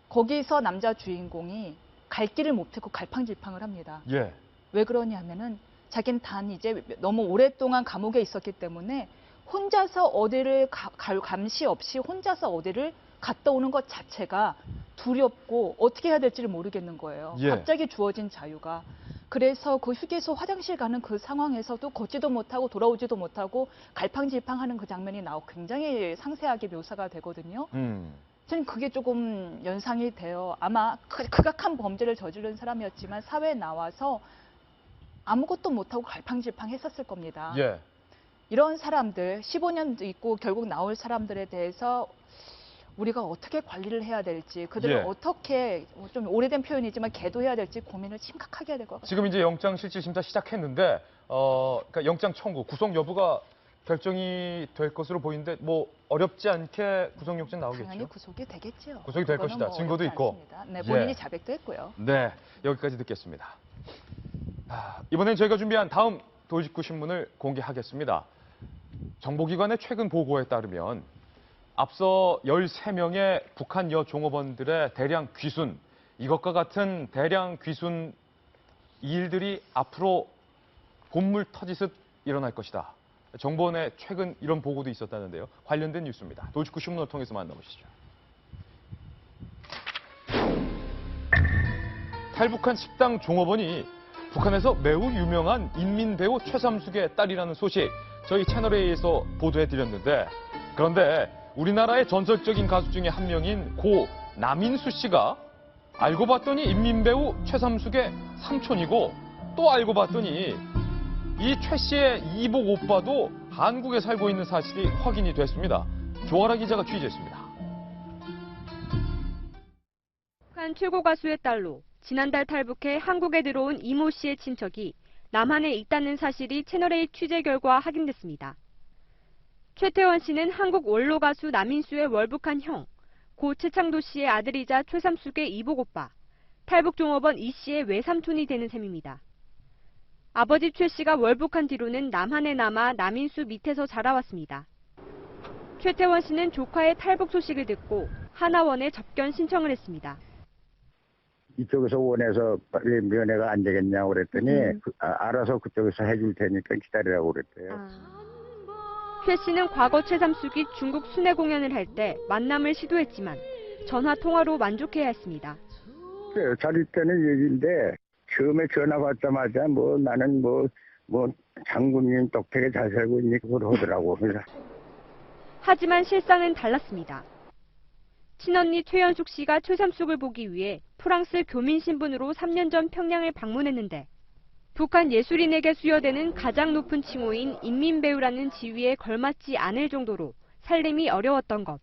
거기서 남자 주인공이 갈 길을 못 찾고 갈팡질팡을 합니다. 예. 왜 그러냐면은 자기는 이제 너무 오랫동안 감옥에 있었기 때문에 혼자서 어디를 감시 없이 혼자서 어디를 갔다 오는 것 자체가 두렵고 어떻게 해야 될지를 모르겠는 거예요. 예. 갑자기 주어진 자유가. 그래서 그 휴게소 화장실 가는 그 상황에서도 걷지도 못하고 돌아오지도 못하고 갈팡질팡하는 그 장면이 굉장히 상세하게 묘사가 되거든요. 저는 그게 조금 연상이 돼요. 아마 극악한 범죄를 저지른 사람이었지만 사회에 나와서 아무것도 못하고 갈팡질팡 했었을 겁니다. 예. 이런 사람들, 15년도 있고 결국 나올 사람들에 대해서 우리가 어떻게 관리를 해야 될지, 그들을 예. 어떻게, 좀 오래된 표현이지만 계도해야 될지 고민을 심각하게 해야 될 것 같아요. 지금 이제 영장실질심사 시작했는데, 그러니까 영장 청구, 구속 여부가 결정이 될 것으로 보이는데, 어렵지 않게 구속영장 나오겠죠? 당연히 구속이 되겠죠. 구속이 될 것이다. 증거도 어렵지 있고. 않습니다. 네, 본인이 예. 자백도 했고요. 네, 여기까지 듣겠습니다. 이번엔 저희가 준비한 다음 도직구 신문을 공개하겠습니다. 정보기관의 최근 보고에 따르면 앞서 13명의 북한 여종업원들의 대량 귀순, 이것과 같은 대량 귀순 일들이 앞으로 본물 터지듯 일어날 것이다. 정보원의 최근 이런 보고도 있었다는데요. 관련된 뉴스입니다. 도직구 신문을 통해서 만나보시죠. 탈북한 식당 종업원이 북한에서 매우 유명한 인민배우 최삼숙의 딸이라는 소식 저희 채널A에서 보도해드렸는데, 그런데 우리나라의 전설적인 가수 중에 한 명인 고 남인수 씨가 알고 봤더니 인민배우 최삼숙의 삼촌이고, 또 알고 봤더니 이 최 씨의 이복 오빠도 한국에 살고 있는 사실이 확인이 됐습니다. 조아라 기자가 취재했습니다. 북한 최고 가수의 딸로 지난달 탈북해 한국에 들어온 이모 씨의 친척이 남한에 있다는 사실이 채널A 취재 결과 확인됐습니다. 최태원 씨는 한국 원로 가수 남인수의 월북한 형, 고 최창도 씨의 아들이자 최삼숙의 이복 오빠, 탈북 종업원 이 씨의 외삼촌이 되는 셈입니다. 아버지 최 씨가 월북한 뒤로는 남한에 남아 남인수 밑에서 자라왔습니다. 최태원 씨는 조카의 탈북 소식을 듣고 하나원에 접견 신청을 했습니다. 이쪽에서 원해서 빨리 면회가 안 되겠냐고 그랬더니 알아서 그쪽에서 해줄 테니까 기다리라고 그랬대요. 최 씨는 과거 최삼숙이 중국 순회 공연을 할 때 만남을 시도했지만 전화 통화로 만족해야 했습니다. 그래요. 잘 있다는 얘기인데 처음에 전화 받자마자 나는 장군님 덕택에 잘 살고 있니 그걸 하더라고. 하지만 실상은 달랐습니다. 친언니 최연숙 씨가 최삼숙을 보기 위해 프랑스 교민 신분으로 3년 전 평양을 방문했는데 북한 예술인에게 수여되는 가장 높은 칭호인 인민배우라는 지위에 걸맞지 않을 정도로 살림이 어려웠던 것.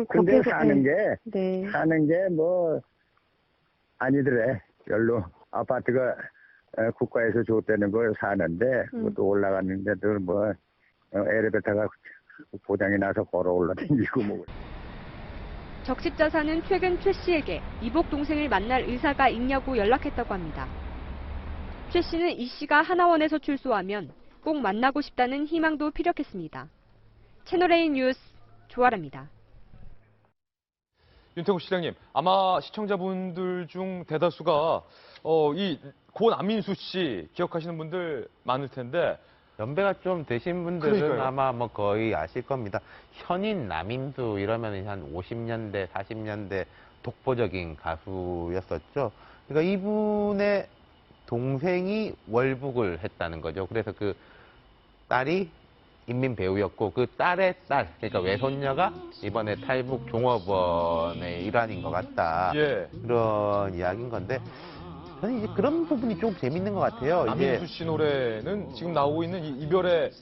근데 사는 게 아니더래. 별로 아파트가 국가에서 줬다는 걸 사는데 또 올라갔는데도 엘리베이터가 고장이 나서 걸어 올라다니고 뭐. 적십자사는 최근 최 씨에게 이복 동생을 만날 의사가 있냐고 연락했다고 합니다. 최 씨는 이 씨가 하나원에서 출소하면 꼭 만나고 싶다는 희망도 피력했습니다. 채널A 뉴스 조아라입니다. 윤태국 시장님, 아마 시청자분들 중 대다수가 이 고 남인수 씨 기억하시는 분들 많을 텐데 연배가 좀 되신 분들은 그러니까요. 아마 뭐 거의 아실 겁니다. 현인 남인수 이러면 한 50년대, 40년대 독보적인 가수였었죠. 그러니까 이분의 동생이 월북을 했다는 거죠. 그래서 그 딸이 인민 배우였고 그 딸의 딸, 그러니까 외손녀가 이번에 탈북 종업원의 일환인 것 같다. 예. 그런 이야기인 건데 저는 이제 그런 부분이 좀 재밌는 것 같아요. 남인수 씨 노래는 지금 나오고 있는 이 이별의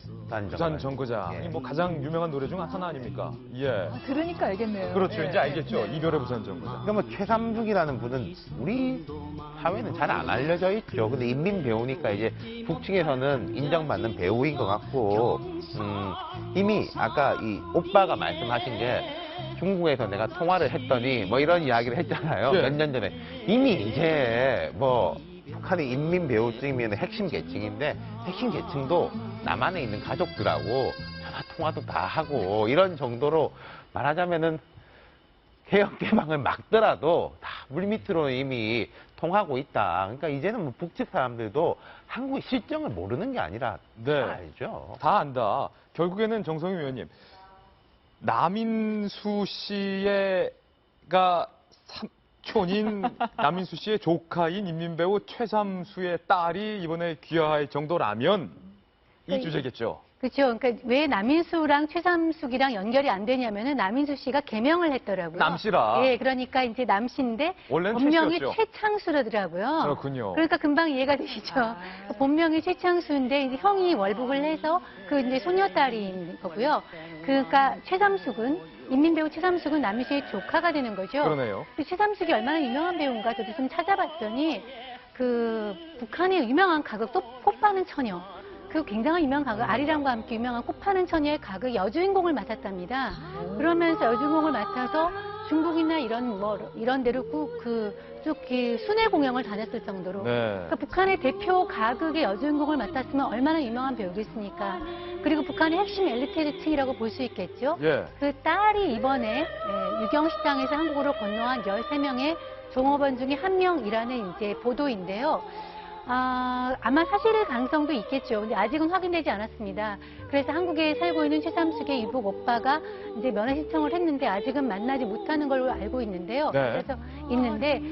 부산 정거장이 예. 뭐 가장 유명한 노래 중 하나 아닙니까? 예. 들으니까 알겠네요. 그렇죠. 예. 이제 알겠죠. 이별의 부산 정거장. 그러니까 뭐 최삼숙이라는 분은 우리 사회는 잘 안 알려져 있죠. 근데 인민 배우니까 이제 북측에서는 인정받는 배우인 것 같고, 이미 아까 이 오빠가 말씀하신 게 중국에서 내가 통화를 했더니 뭐 이런 이야기를 했잖아요. 네. 몇 년 전에. 이미 이제 뭐 북한의 인민 배우층이면 핵심 계층인데 핵심 계층도 남한에 있는 가족들하고 전화 통화도 다 하고 이런 정도로 말하자면은 개혁 개방을 막더라도 다 물밑으로 이미 통하고 있다. 그러니까 이제는 뭐 북측 사람들도 한국의 실정을 모르는 게 아니라 네. 다 알죠. 다 안다. 결국에는 정성희 의원님, 남인수 씨가 삼촌인 남인수 씨의 조카인 인민배우 최삼수의 딸이 이번에 귀화할 정도라면 이 주제겠죠. 그렇죠. 그러니까 왜 남인수랑 최삼숙이랑 연결이 안 되냐면은 남인수 씨가 개명을 했더라고요. 남씨라. 예, 그러니까 이제 남씨인데 원래는 본명이 최씨였죠. 최창수라더라고요. 그렇군요. 그러니까 금방 이해가 되시죠. 본명이 최창수인데 이제 형이 월북을 해서 그 이제 소녀딸인 거고요. 그러니까 최삼숙은 인민배우 최삼숙은 남인수 씨의 조카가 되는 거죠. 그러네요. 그 최삼숙이 얼마나 유명한 배우인가 저도 좀 찾아봤더니 그 북한의 유명한 가극 또 꽃파는 처녀. 그 굉장히 유명한 가극, 아리랑과 함께 유명한 꽃파는 처녀의 가극 여주인공을 맡았답니다. 그러면서 여주인공을 맡아서 중국이나 이런 데로 쭉 순회 공연을 다녔을 정도로. 네. 그러니까 북한의 대표 가극의 여주인공을 맡았으면 얼마나 유명한 배우겠습니까? 그리고 북한의 핵심 엘리트층이라고 볼 수 있겠죠. 예. 그 딸이 이번에 유경식당에서 한국으로 건너한 13명의 종업원 중에 한 명이라는 이제 보도인데요. 아마 사실의 가능성도 있겠죠. 근데 아직은 확인되지 않았습니다. 그래서 한국에 살고 있는 최삼숙의 이복 오빠가 이제 면회 신청을 했는데 아직은 만나지 못하는 걸로 알고 있는데요. 네. 그래서 있는데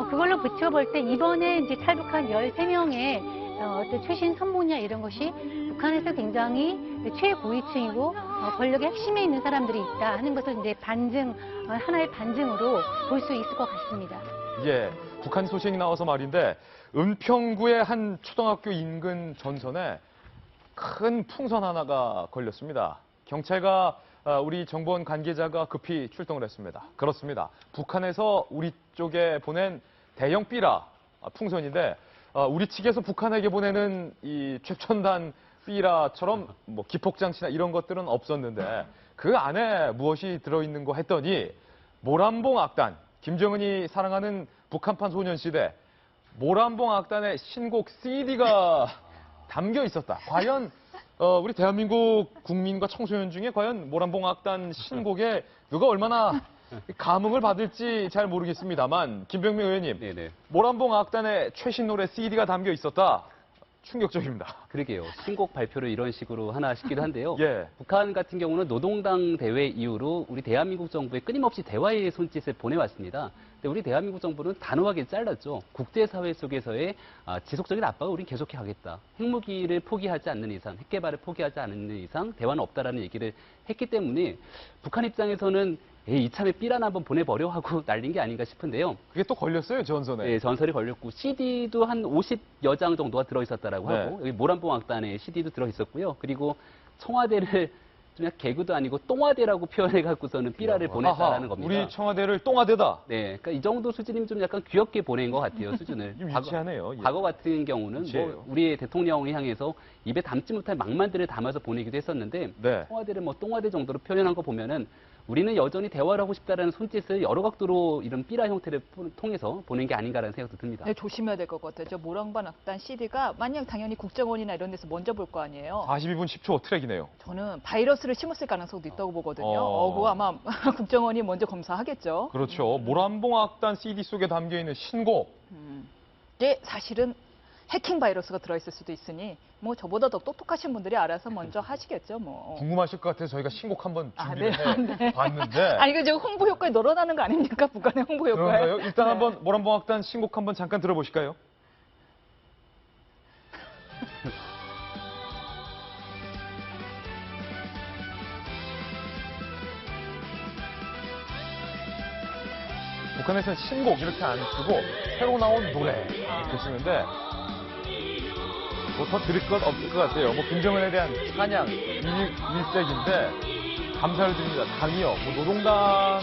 그걸로 붙여볼 때 이번에 이제 탈북한 13명의 어떤 최신 선보냐 이런 것이 북한에서 굉장히 최고위층이고 권력의 핵심에 있는 사람들이 있다 하는 것을 이제 하나의 반증으로 볼 수 있을 것 같습니다. 예. 북한 소식이 나와서 말인데 은평구의 한 초등학교 인근 전선에 큰 풍선 하나가 걸렸습니다. 경찰과 우리 정보원 관계자가 급히 출동을 했습니다. 그렇습니다. 북한에서 우리 쪽에 보낸 대형 삐라 풍선인데 우리 측에서 북한에게 보내는 이 최첨단 삐라처럼 뭐 기폭장치나 이런 것들은 없었는데 그 안에 무엇이 들어있는 거 했더니 모란봉 악단, 김정은이 사랑하는 북한판 소년시대 모란봉 악단의 신곡 CD가 담겨 있었다. 과연 우리 대한민국 국민과 청소년 중에 과연 모란봉 악단 신곡에 누가 얼마나 감흥을 받을지 잘 모르겠습니다만 김병민 의원님, 네네. 모란봉 악단의 최신 노래 CD가 담겨 있었다. 충격적입니다. 그러게요. 신곡 발표를 이런 식으로 하나 싶기도 한데요. 예. 북한 같은 경우는 노동당 대회 이후로 우리 대한민국 정부에 끊임없이 대화의 손짓을 보내왔습니다. 근데 우리 대한민국 정부는 단호하게 잘랐죠. 국제사회 속에서의 지속적인 압박을 우린 계속해 가겠다. 핵무기를 포기하지 않는 이상, 핵개발을 포기하지 않는 이상 대화는 없다라는 얘기를 했기 때문에 북한 입장에서는 이참에 삐라나 한번 보내버려 하고 날린 게 아닌가 싶은데요. 그게 또 걸렸어요, 전선에. 네, 전설이 걸렸고 CD도 한 50여 장 정도가 들어있었다라고 네. 하고 여기 모란봉 악단에 CD도 들어있었고요. 그리고 청와대를 좀 약간 개그도 아니고 똥화대라고 표현해갖고서는 삐라를 보냈다라는 겁니다. 우리 청와대를 똥화대다. 네, 그러니까 이 정도 수준이면 좀 약간 귀엽게 보낸 것 같아요, 수준을. 좀 유치하네요. 예. 과거 같은 경우는 유치해요. 뭐 우리 대통령을 향해서 입에 담지 못할 막말들을 담아서 보내기도 했었는데 네. 청와대를 뭐 똥화대 정도로 표현한 거 보면은 우리는 여전히 대화를 하고 싶다라는 손짓을 여러 각도로 이런 삐라 형태를 통해서 보낸 게 아닌가라는 생각도 듭니다. 네, 조심해야 될 것 같아요. 저 모랑반 악단 CD가 만약 당연히 국정원이나 이런 데서 먼저 볼 거 아니에요. 42분 10초 트랙이네요. 저는 바이러스를 심었을 가능성도 있다고 보거든요. 어. 그거 아마 국정원이 먼저 검사하겠죠. 그렇죠. 모란봉 악단 CD 속에 담겨 있는 신곡. 이게 사실은 해킹 바이러스가 들어있을 수도 있으니 뭐 저보다 더 똑똑하신 분들이 알아서 먼저 하시겠죠. 뭐. 궁금하실 것 같아서 저희가 신곡 한번 준비를 네. 해봤는데. 아니 이거 지금 홍보 효과에 늘어나는 거 아닙니까? 북한의 홍보 효과에. 그런가요? 일단 네. 한번 모란봉 악단 신곡 한번 잠깐 들어보실까요? 북한에서는 신곡 이렇게 안 쓰고 새로 나온 노래 이렇게 쓰는데 뭐 더 들을 것 없을 것 같아요. 뭐 김정은에 대한 찬양 일색인데 감사를 드립니다. 당이요. 뭐 노동당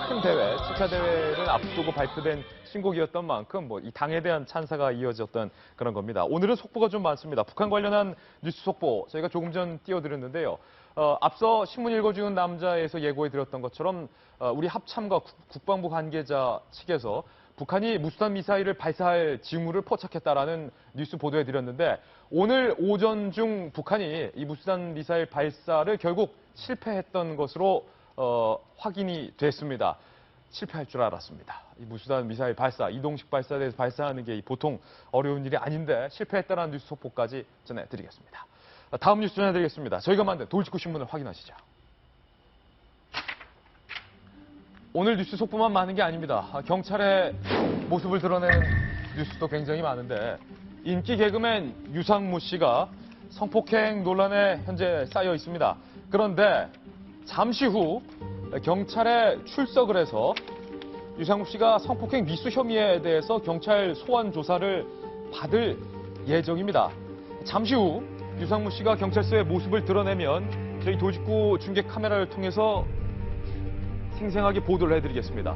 큰 대회, 7차 대회를 앞두고 발표된 신곡이었던 만큼 뭐 이 당에 대한 찬사가 이어졌던 그런 겁니다. 오늘은 속보가 좀 많습니다. 북한 관련한 뉴스 속보 저희가 조금 전 띄워드렸는데요. 앞서 신문 읽어주는 남자에서 예고해 드렸던 것처럼 우리 합참과 국방부 관계자 측에서 북한이 무수단 미사일을 발사할 징후를 포착했다라는 뉴스 보도해 드렸는데 오늘 오전 중 북한이 이 무수단 미사일 발사를 결국 실패했던 것으로 확인이 됐습니다. 실패할 줄 알았습니다. 이 무수단 미사일 발사, 이동식 발사대에서 발사하는 게 보통 어려운 일이 아닌데 실패했다는 뉴스 속보까지 전해드리겠습니다. 다음 뉴스 전해드리겠습니다. 저희가 만든 돌직구 신문을 확인하시죠. 오늘 뉴스 속보만 많은 게 아닙니다. 경찰의 모습을 드러내는 뉴스도 굉장히 많은데 인기 개그맨 유상무 씨가 성폭행 논란에 현재 쌓여 있습니다. 그런데 잠시 후 경찰에 출석을 해서 유상무 씨가 성폭행 미수 혐의에 대해서 경찰 소환 조사를 받을 예정입니다. 잠시 후 유상무 씨가 경찰서의 모습을 드러내면 저희 돌직구 중계 카메라를 통해서 생생하게 보도를 해드리겠습니다.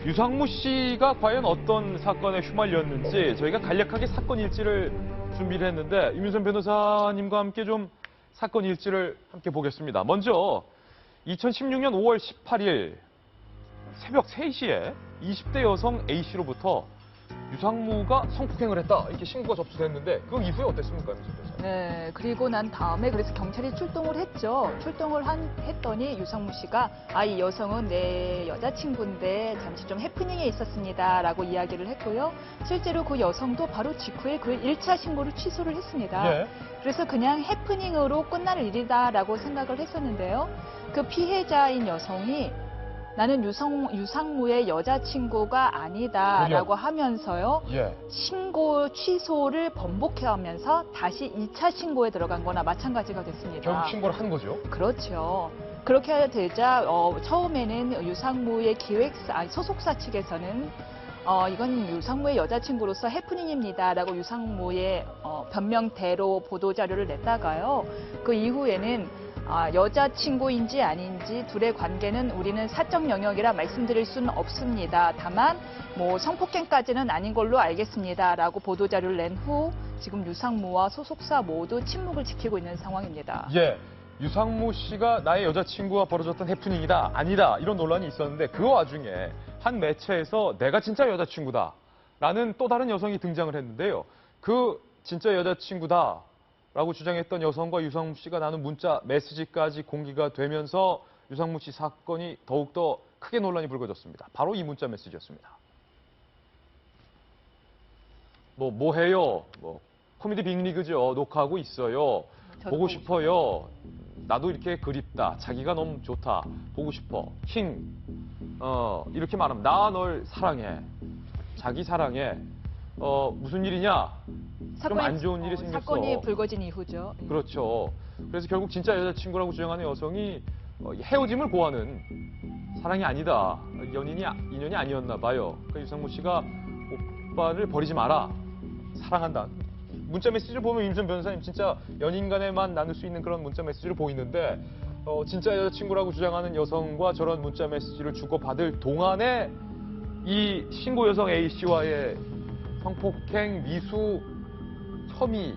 유상무 씨가 과연 어떤 사건에 휘말렸는지 저희가 간략하게 사건 일지를 준비를 했는데 임윤선 변호사님과 함께 좀 사건 일지를 함께 보겠습니다. 먼저 2016년 5월 18일 새벽 3시에 20대 여성 A씨로부터 유상무가 성폭행을 했다 이렇게 신고가 접수됐는데 그 이후에 어땠습니까, 임윤선 변호사? 네, 그리고 난 다음에 그래서 경찰이 출동을 했죠. 출동을 했더니 유상무 씨가 이 여성은 내 여자친구인데 잠시 좀 해프닝에 있었습니다라고 이야기를 했고요. 실제로 그 여성도 바로 직후에 그 1차 신고를 취소를 했습니다. 예. 그래서 그냥 해프닝으로 끝날 일이다라고 생각을 했었는데요. 그 피해자인 여성이 나는 유상무의 여자친구가 아니다라고 하면서요. 예. 신고 취소를 번복해하면서 다시 2차 신고에 들어간 거나 마찬가지가 됐습니다. 결국 신고를 한 거죠? 그렇죠. 그렇게 되자 처음에는 유상무의 소속사 측에서는 이건 유상무의 여자친구로서 해프닝입니다라고 유상무의 변명대로 보도자료를 냈다가요. 그 이후에는 여자친구인지 아닌지 둘의 관계는 우리는 사적 영역이라 말씀드릴 수는 없습니다. 다만 뭐 성폭행까지는 아닌 걸로 알겠습니다라고 보도자료를 낸 후 지금 유상무와 소속사 모두 침묵을 지키고 있는 상황입니다. 예. 유상무 씨가 나의 여자친구와 벌어졌던 해프닝이다, 아니다 이런 논란이 있었는데 그 와중에 한 매체에서 내가 진짜 여자친구다라는 또 다른 여성이 등장을 했는데요. 그 진짜 여자친구다 라고 주장했던 여성과 유상무 씨가 나눈 문자 메시지까지 공개가 되면서 유상무 씨 사건이 더욱더 크게 논란이 불거졌습니다. 바로 이 문자 메시지였습니다. 뭐 해요? 코미디 빅리그죠. 녹화하고 있어요. 보고 싶어요. 나도 이렇게 그립다. 자기가 너무 좋다. 보고 싶어. 이렇게 말하면 나 널 사랑해. 자기 사랑해. 무슨 일이냐? 좀 안 좋은 일이 생겼어. 사건이 불거진 이후죠. 그렇죠. 그래서 결국 진짜 여자친구라고 주장하는 여성이 헤어짐을 고하는 사랑이 아니다. 인연이 아니었나 봐요. 그러니까 유상무 씨가 오빠를 버리지 마라. 사랑한다. 문자 메시지를 보면 임전 변호사님 진짜 연인 간에만 나눌 수 있는 그런 문자 메시지를 보이는데 진짜 여자친구라고 주장하는 여성과 저런 문자 메시지를 주고받을 동안에 이 신고 여성 A씨와의 성폭행 미수 혐의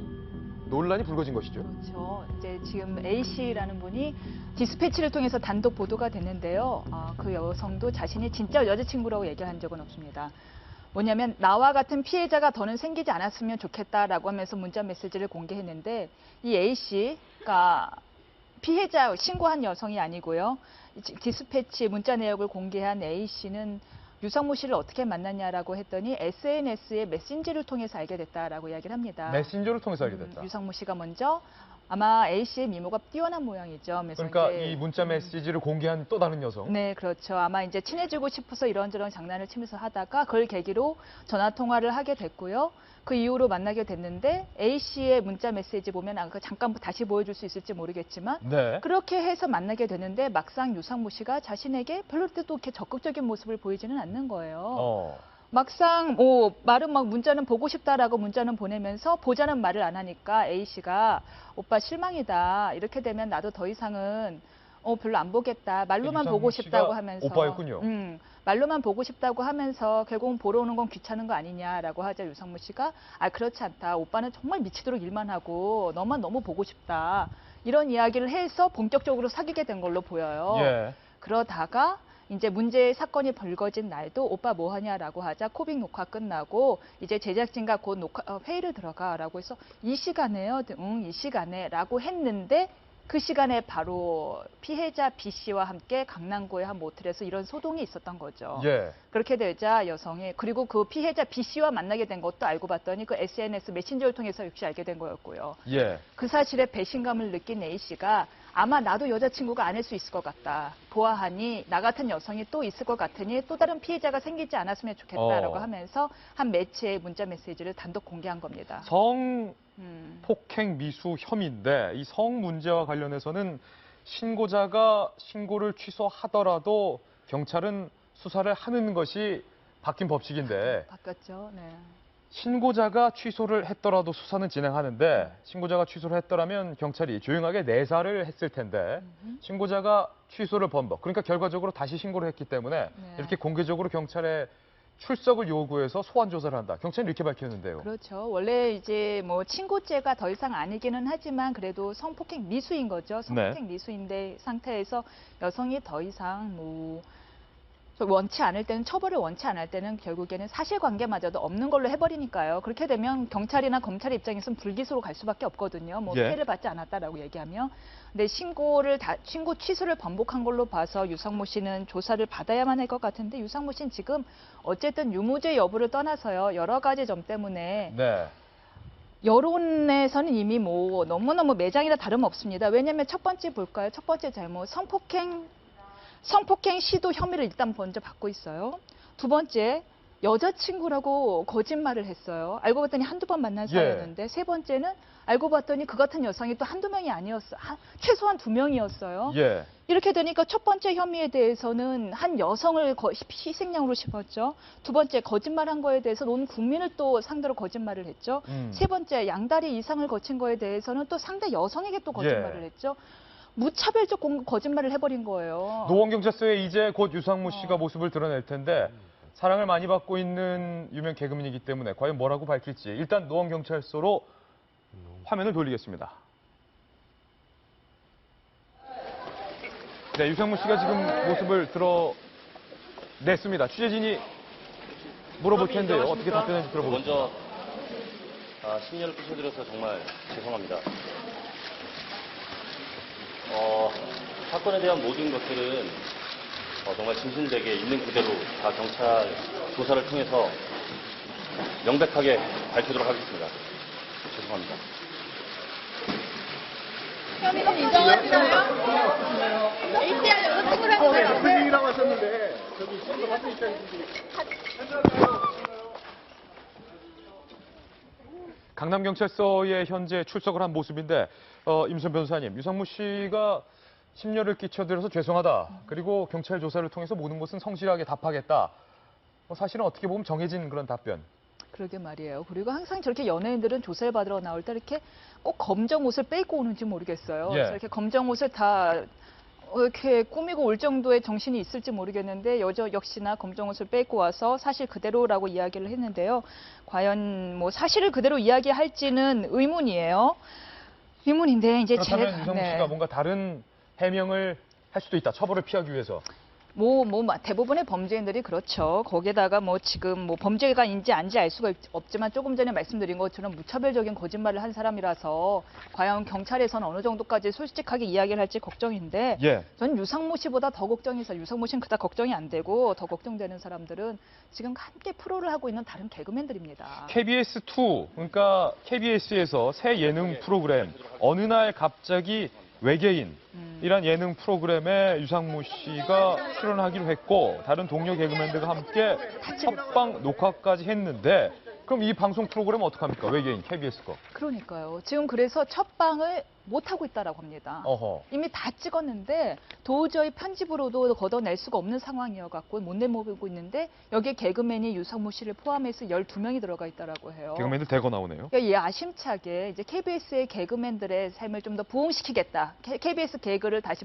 논란이 불거진 것이죠. 그렇죠. 이제 지금 A 씨라는 분이 디스패치를 통해서 단독 보도가 됐는데요. 그 여성도 자신이 진짜 여자친구라고 얘기한 적은 없습니다. 뭐냐면 나와 같은 피해자가 더는 생기지 않았으면 좋겠다라고 하면서 문자 메시지를 공개했는데 이 A 씨가 피해자 신고한 여성이 아니고요. 디스패치 문자 내역을 공개한 A 씨는 유상무 씨를 어떻게 만났냐라고 했더니 SNS의 메신저를 통해서 알게 됐다라고 이야기를 합니다. 메신저를 통해서 알게 됐다. 유상무 씨가 먼저 아마 A 씨의 미모가 뛰어난 모양이죠. 그러니까 이 문자 메시지를 공개한 또 다른 여성. 네, 그렇죠. 아마 이제 친해지고 싶어서 이런저런 장난을 치면서 하다가 그걸 계기로 전화 통화를 하게 됐고요. 그 이후로 만나게 됐는데 A 씨의 문자 메시지 보면 잠깐 다시 보여줄 수 있을지 모르겠지만 네. 그렇게 해서 만나게 되는데 막상 유상무 씨가 자신에게 별로 또 이렇게 적극적인 모습을 보이지는 않는 거예요. 막상 말은 막 문자는 보고 싶다라고 문자는 보내면서 보자는 말을 안 하니까 A 씨가 오빠 실망이다. 이렇게 되면 나도 더 이상은 별로 안 보겠다. 말로만 보고 싶다고 하면서 오빠였군요. 말로만 보고 싶다고 하면서 결국은 보러 오는 건 귀찮은 거 아니냐라고 하자 유상무 씨가 그렇지 않다. 오빠는 정말 미치도록 일만 하고 너만 너무 보고 싶다. 이런 이야기를 해서 본격적으로 사귀게 된 걸로 보여요. 예. 그러다가 이제 문제의 사건이 벌거진 날도 오빠 뭐 하냐라고 하자 코빅 녹화 끝나고 이제 제작진과 곧 회의를 들어가라고 해서 이 시간에요? 응, 이 시간에라고 했는데 그 시간에 바로 피해자 B 씨와 함께 강남구의 한 모텔에서 이런 소동이 있었던 거죠. 예. 그렇게 되자 여성이 그리고 그 피해자 B 씨와 만나게 된 것도 알고 봤더니 그 SNS 메신저를 통해서 역시 알게 된 거였고요. 예. 그 사실에 배신감을 느낀 A 씨가 아마 나도 여자친구가 아닐 수 있을 것 같다. 보아하니 나 같은 여성이 또 있을 것 같으니 또 다른 피해자가 생기지 않았으면 좋겠다라고 하면서 한 매체에 문자 메시지를 단독 공개한 겁니다. 성폭행 미수 혐의인데 이 성 문제와 관련해서는 신고자가 신고를 취소하더라도 경찰은 수사를 하는 것이 바뀐 법칙인데 바뀌었죠. 네. 신고자가 취소를 했더라도 수사는 진행하는데 신고자가 취소를 했더라면 경찰이 조용하게 내사를 했을 텐데 신고자가 취소를 번복 그러니까 결과적으로 다시 신고를 했기 때문에 이렇게 공개적으로 경찰에 출석을 요구해서 소환 조사를 한다. 경찰은 이렇게 밝혔는데요. 그렇죠. 원래 이제 뭐 친고죄가 더 이상 아니기는 하지만 그래도 성폭행 미수인 거죠. 성폭행 미수인데 상태에서 여성이 더 이상 원치 않을 때는 처벌을 원치 않을 때는 결국에는 사실관계마저도 없는 걸로 해버리니까요. 그렇게 되면 경찰이나 검찰 입장에서는 불기소로 갈 수밖에 없거든요. 피해를 받지 않았다라고 얘기하면. 근데 신고 취소를 반복한 걸로 봐서 유상무 씨는 조사를 받아야만 할 것 같은데 유상무 씨는 지금 어쨌든 유무죄 여부를 떠나서요. 여러 가지 점 때문에 여론에서는 이미 너무너무 매장이나 다름없습니다. 왜냐하면 첫 번째 볼까요? 첫 번째 잘못 성폭행 시도 혐의를 일단 먼저 받고 있어요. 두 번째, 여자친구라고 거짓말을 했어요. 알고 봤더니 한두 번 만난 사이였는데 세 번째는 알고 봤더니 그 같은 여성이 또 한두 명이 아니었어요. 최소한 2명이었어요. 이렇게 되니까 첫 번째 혐의에 대해서는 한 여성을 희생양으로 씹었죠. 두 번째, 거짓말한 거에 대해서 온 국민을 또 상대로 거짓말을 했죠. 세 번째, 양다리 이상을 거친 거에 대해서는 또 상대 여성에게 또 거짓말을 했죠. 무차별적 거짓말을 해버린 거예요. 노원경찰서에 이제 곧 유상무 씨가 모습을 드러낼 텐데 사랑을 많이 받고 있는 유명 개그맨이기 때문에 과연 뭐라고 밝힐지 일단 노원경찰서로 화면을 돌리겠습니다. 네, 유상무 씨가 지금 모습을 드러냈습니다. 취재진이 물어볼 텐데요. 어떻게 답변하는지 들어보겠습니다. 먼저 심려를 끼쳐드려서 정말 죄송합니다. 사건에 대한 모든 것들은 정말 진실되게 있는 그대로 다 경찰 조사를 통해서 명백하게 밝히도록 하겠습니다. 죄송합니다. 혐의는 인정하시나요? ACR 여자친구를 했어요. 선생님이라고 하셨는데 저기 지금 같은 입장이신지. 강남경찰서에 현재 출석을 한 모습인데 임선 변호사님, 유상무 씨가 심려를 끼쳐드려서 죄송하다. 그리고 경찰 조사를 통해서 모든 것은 성실하게 답하겠다. 사실은 어떻게 보면 정해진 그런 답변. 그러게 말이에요. 그리고 항상 저렇게 연예인들은 조사를 받으러 나올 때 이렇게 꼭 검정 옷을 빼고 오는지 모르겠어요. 그래서 이렇게 검정 옷을 다 이렇게 꾸미고 올 정도의 정신이 있을지 모르겠는데 역시나 검정 옷을 빼고 와서 사실 그대로라고 이야기를 했는데요. 과연 뭐 사실을 그대로 이야기할지는 의문이에요. 의문인데 이제 그렇다면 유성무 씨가 뭔가 다른 해명을 할 수도 있다. 처벌을 피하기 위해서. 대부분의 범죄인들이 그렇죠. 거기에다가 지금 범죄가인지 아닌지 알 수가 없지만 조금 전에 말씀드린 것처럼 무차별적인 거짓말을 한 사람이라서 과연 경찰에서는 어느 정도까지 솔직하게 이야기를 할지 걱정인데 예. 전 유상무 씨보다 더 걱정해서 유상무 씨는 그닥 걱정이 안 되고 더 걱정되는 사람들은 지금 함께 프로를 하고 있는 다른 개그맨들입니다. KBS2, 그러니까 KBS에서 새 예능 프로그램 어느 날 갑자기 외계인이란 예능 프로그램에 유상무 씨가 출연하기로 했고 다른 동료 개그맨들과 함께 첫방 녹화까지 했는데 그럼 이 방송 프로그램 어떡합니까? 외계인 KBS 거. 그러니까요. 지금 그래서 첫방을 못하고 있다라고 합니다. 어허. 이미 다 찍었는데 도저히 편집으로도 걷어낼 수가 없는 상황이어갖고 못 내모으고 있는데 여기에 개그맨이 유상무 씨를 포함해서 12명이 들어가 있다라고 해요. 개그맨들 대거 나오네요. 그러니까 이 아심차게 이제 KBS의 개그맨들의 삶을 좀 더 부흥시키겠다. KBS 개그를 다시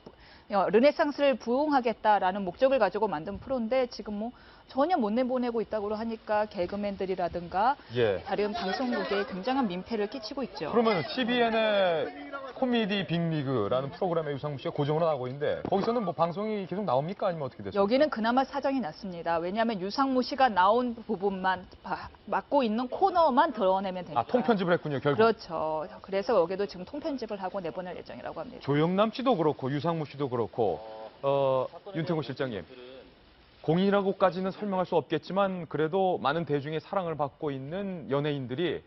르네상스를 부흥하겠다라는 목적을 가지고 만든 프로인데 지금 전혀 못 내보내고 있다고 하니까 개그맨들이라든가 예. 다른 방송국에 굉장한 민폐를 끼치고 있죠. 그러면 TVN의 코미디 빅리그라는 프로그램에 유상무 씨가 고정으로 나오고 있는데 거기서는 방송이 계속 나옵니까? 아니면 어떻게 됐어요? 여기는 그나마 사정이 났습니다. 왜냐하면 유상무 씨가 나온 부분만 맡고 있는 코너만 드러내면 되니까. 통편집을 했군요, 결국. 그렇죠. 그래서 여기도 지금 통편집을 하고 내보낼 예정이라고 합니다. 조영남 씨도 그렇고 유상무 씨도 그렇고 윤태호 실장님. 공인이라고까지는 설명할 수 없겠지만 그래도 많은 대중의 사랑을 받고 있는 연예인들이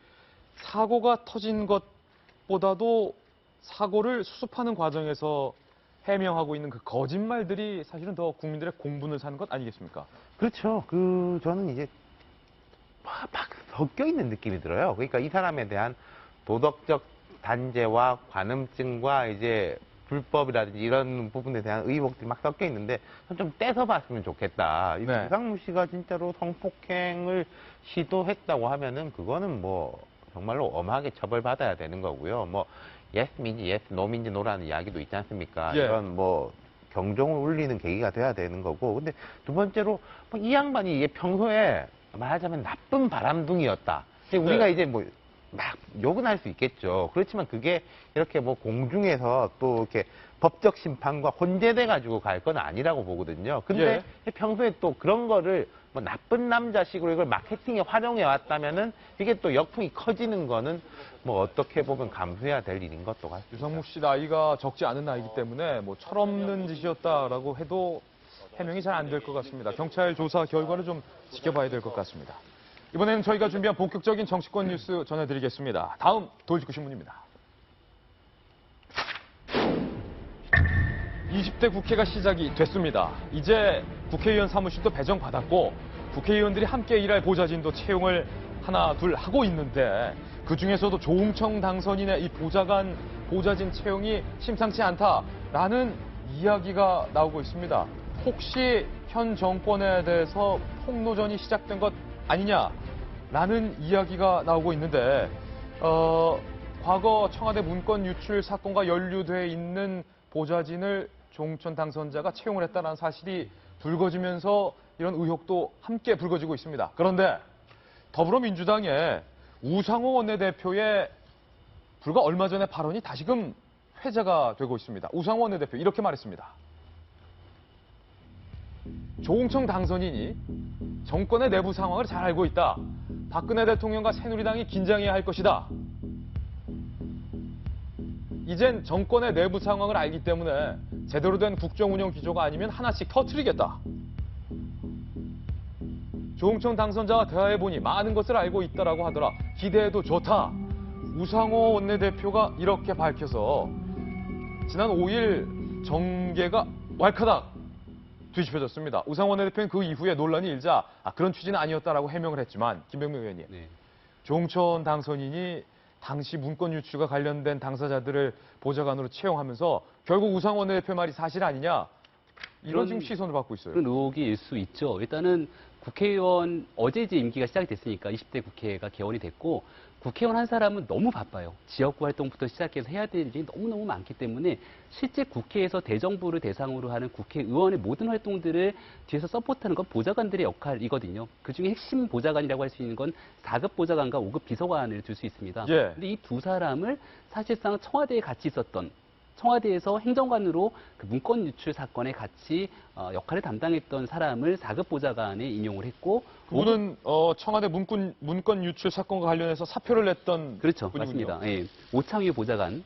사고가 터진 것보다도 사고를 수습하는 과정에서 해명하고 있는 그 거짓말들이 사실은 더 국민들의 공분을 사는 것 아니겠습니까? 그렇죠. 저는 이제 막 섞여 있는 느낌이 들어요. 그러니까 이 사람에 대한 도덕적 단죄와 관음증과 이제 불법이라든지 이런 부분에 대한 의혹들이 막 섞여 있는데 좀 떼서봤으면 좋겠다. 네. 유상무 씨가 진짜로 성폭행을 시도했다고 하면은 그거는 정말로 엄하게 처벌받아야 되는 거고요. 예스민지 예스, 노민지 노라는 이야기도 있지 않습니까? 예. 이런 경종을 울리는 계기가 돼야 되는 거고. 근데 두 번째로 이 양반이 이게 평소에 말하자면 나쁜 바람둥이였다. 우리가 이제 막 욕은 할 수 있겠죠. 그렇지만 그게 이렇게 공중에서 또 이렇게 법적 심판과 혼재돼 가지고 갈 건 아니라고 보거든요. 근데 평소에 또 그런 거를 나쁜 남자식으로 이걸 마케팅에 활용해 왔다면은 이게 또 역풍이 커지는 거는 어떻게 보면 감수해야 될 일인 것도 같습니다. 유상무 씨 나이가 적지 않은 나이기 때문에 철없는 짓이었다라고 해도 해명이 잘 안 될 것 같습니다. 경찰 조사 결과를 좀 지켜봐야 될 것 같습니다. 이번에는 저희가 준비한 본격적인 정치권 뉴스 전해드리겠습니다. 다음 도지구 신문입니다. 20대 국회가 시작이 됐습니다. 이제 국회의원 사무실도 배정받았고 국회의원들이 함께 일할 보좌진도 채용을 하나 둘 하고 있는데 그중에서도 조응청 당선인의 이 보좌진 채용이 심상치 않다라는 이야기가 나오고 있습니다. 혹시 현 정권에 대해서 폭로전이 시작된 것 아니냐라는 이야기가 나오고 있는데 과거 청와대 문건 유출 사건과 연루돼 있는 보좌진을 조응천 당선자가 채용을 했다는 사실이 불거지면서 이런 의혹도 함께 불거지고 있습니다. 그런데 더불어민주당의 우상호 원내대표의 불과 얼마 전에 발언이 다시금 회자가 되고 있습니다. 우상호 원내대표 이렇게 말했습니다. 조응청 당선인이 정권의 내부 상황을 잘 알고 있다. 박근혜 대통령과 새누리당이 긴장해야 할 것이다. 이젠 정권의 내부 상황을 알기 때문에 제대로 된 국정운영 기조가 아니면 하나씩 터뜨리겠다. 조응청 당선자와 대화해보니 많은 것을 알고 있다라고 하더라. 기대해도 좋다. 우상호 원내대표가 이렇게 밝혀서 지난 5일 정계가 왈카닥 뒤집혀졌습니다. 우상호 원내대표는 그 이후에 논란이 일자 그런 취지는 아니었다라고 해명을 했지만 김병민 의원님, 조응천 당선인이 당시 문건 유출과 관련된 당사자들을 보좌관으로 채용하면서 결국 우상호 원내대표 말이 사실 아니냐 이런 지금 시선을 받고 있어요. 그런 의혹이 일 수 있죠. 일단은 국회의원 어제 이제 임기가 시작이 됐으니까 20대 국회가 개원이 됐고 국회의원 한 사람은 너무 바빠요. 지역구 활동부터 시작해서 해야 될 일이 너무너무 많기 때문에 실제 국회에서 대정부를 대상으로 하는 국회의원의 모든 활동들을 뒤에서 서포트하는 건 보좌관들의 역할이거든요. 그중에 핵심 보좌관이라고 할 수 있는 건 4급 보좌관과 5급 비서관을 둘 수 있습니다. 예. 근데 이 두 사람을 사실상 청와대에 같이 있었던 청와대에서 행정관으로 그 문건 유출 사건에 같이 역할을 담당했던 사람을 4급 보좌관에 임용을 했고 그분은 청와대 문건 유출 사건과 관련해서 사표를 냈던 그렇죠. 분이군요. 맞습니다. 예, 오창유 보좌관을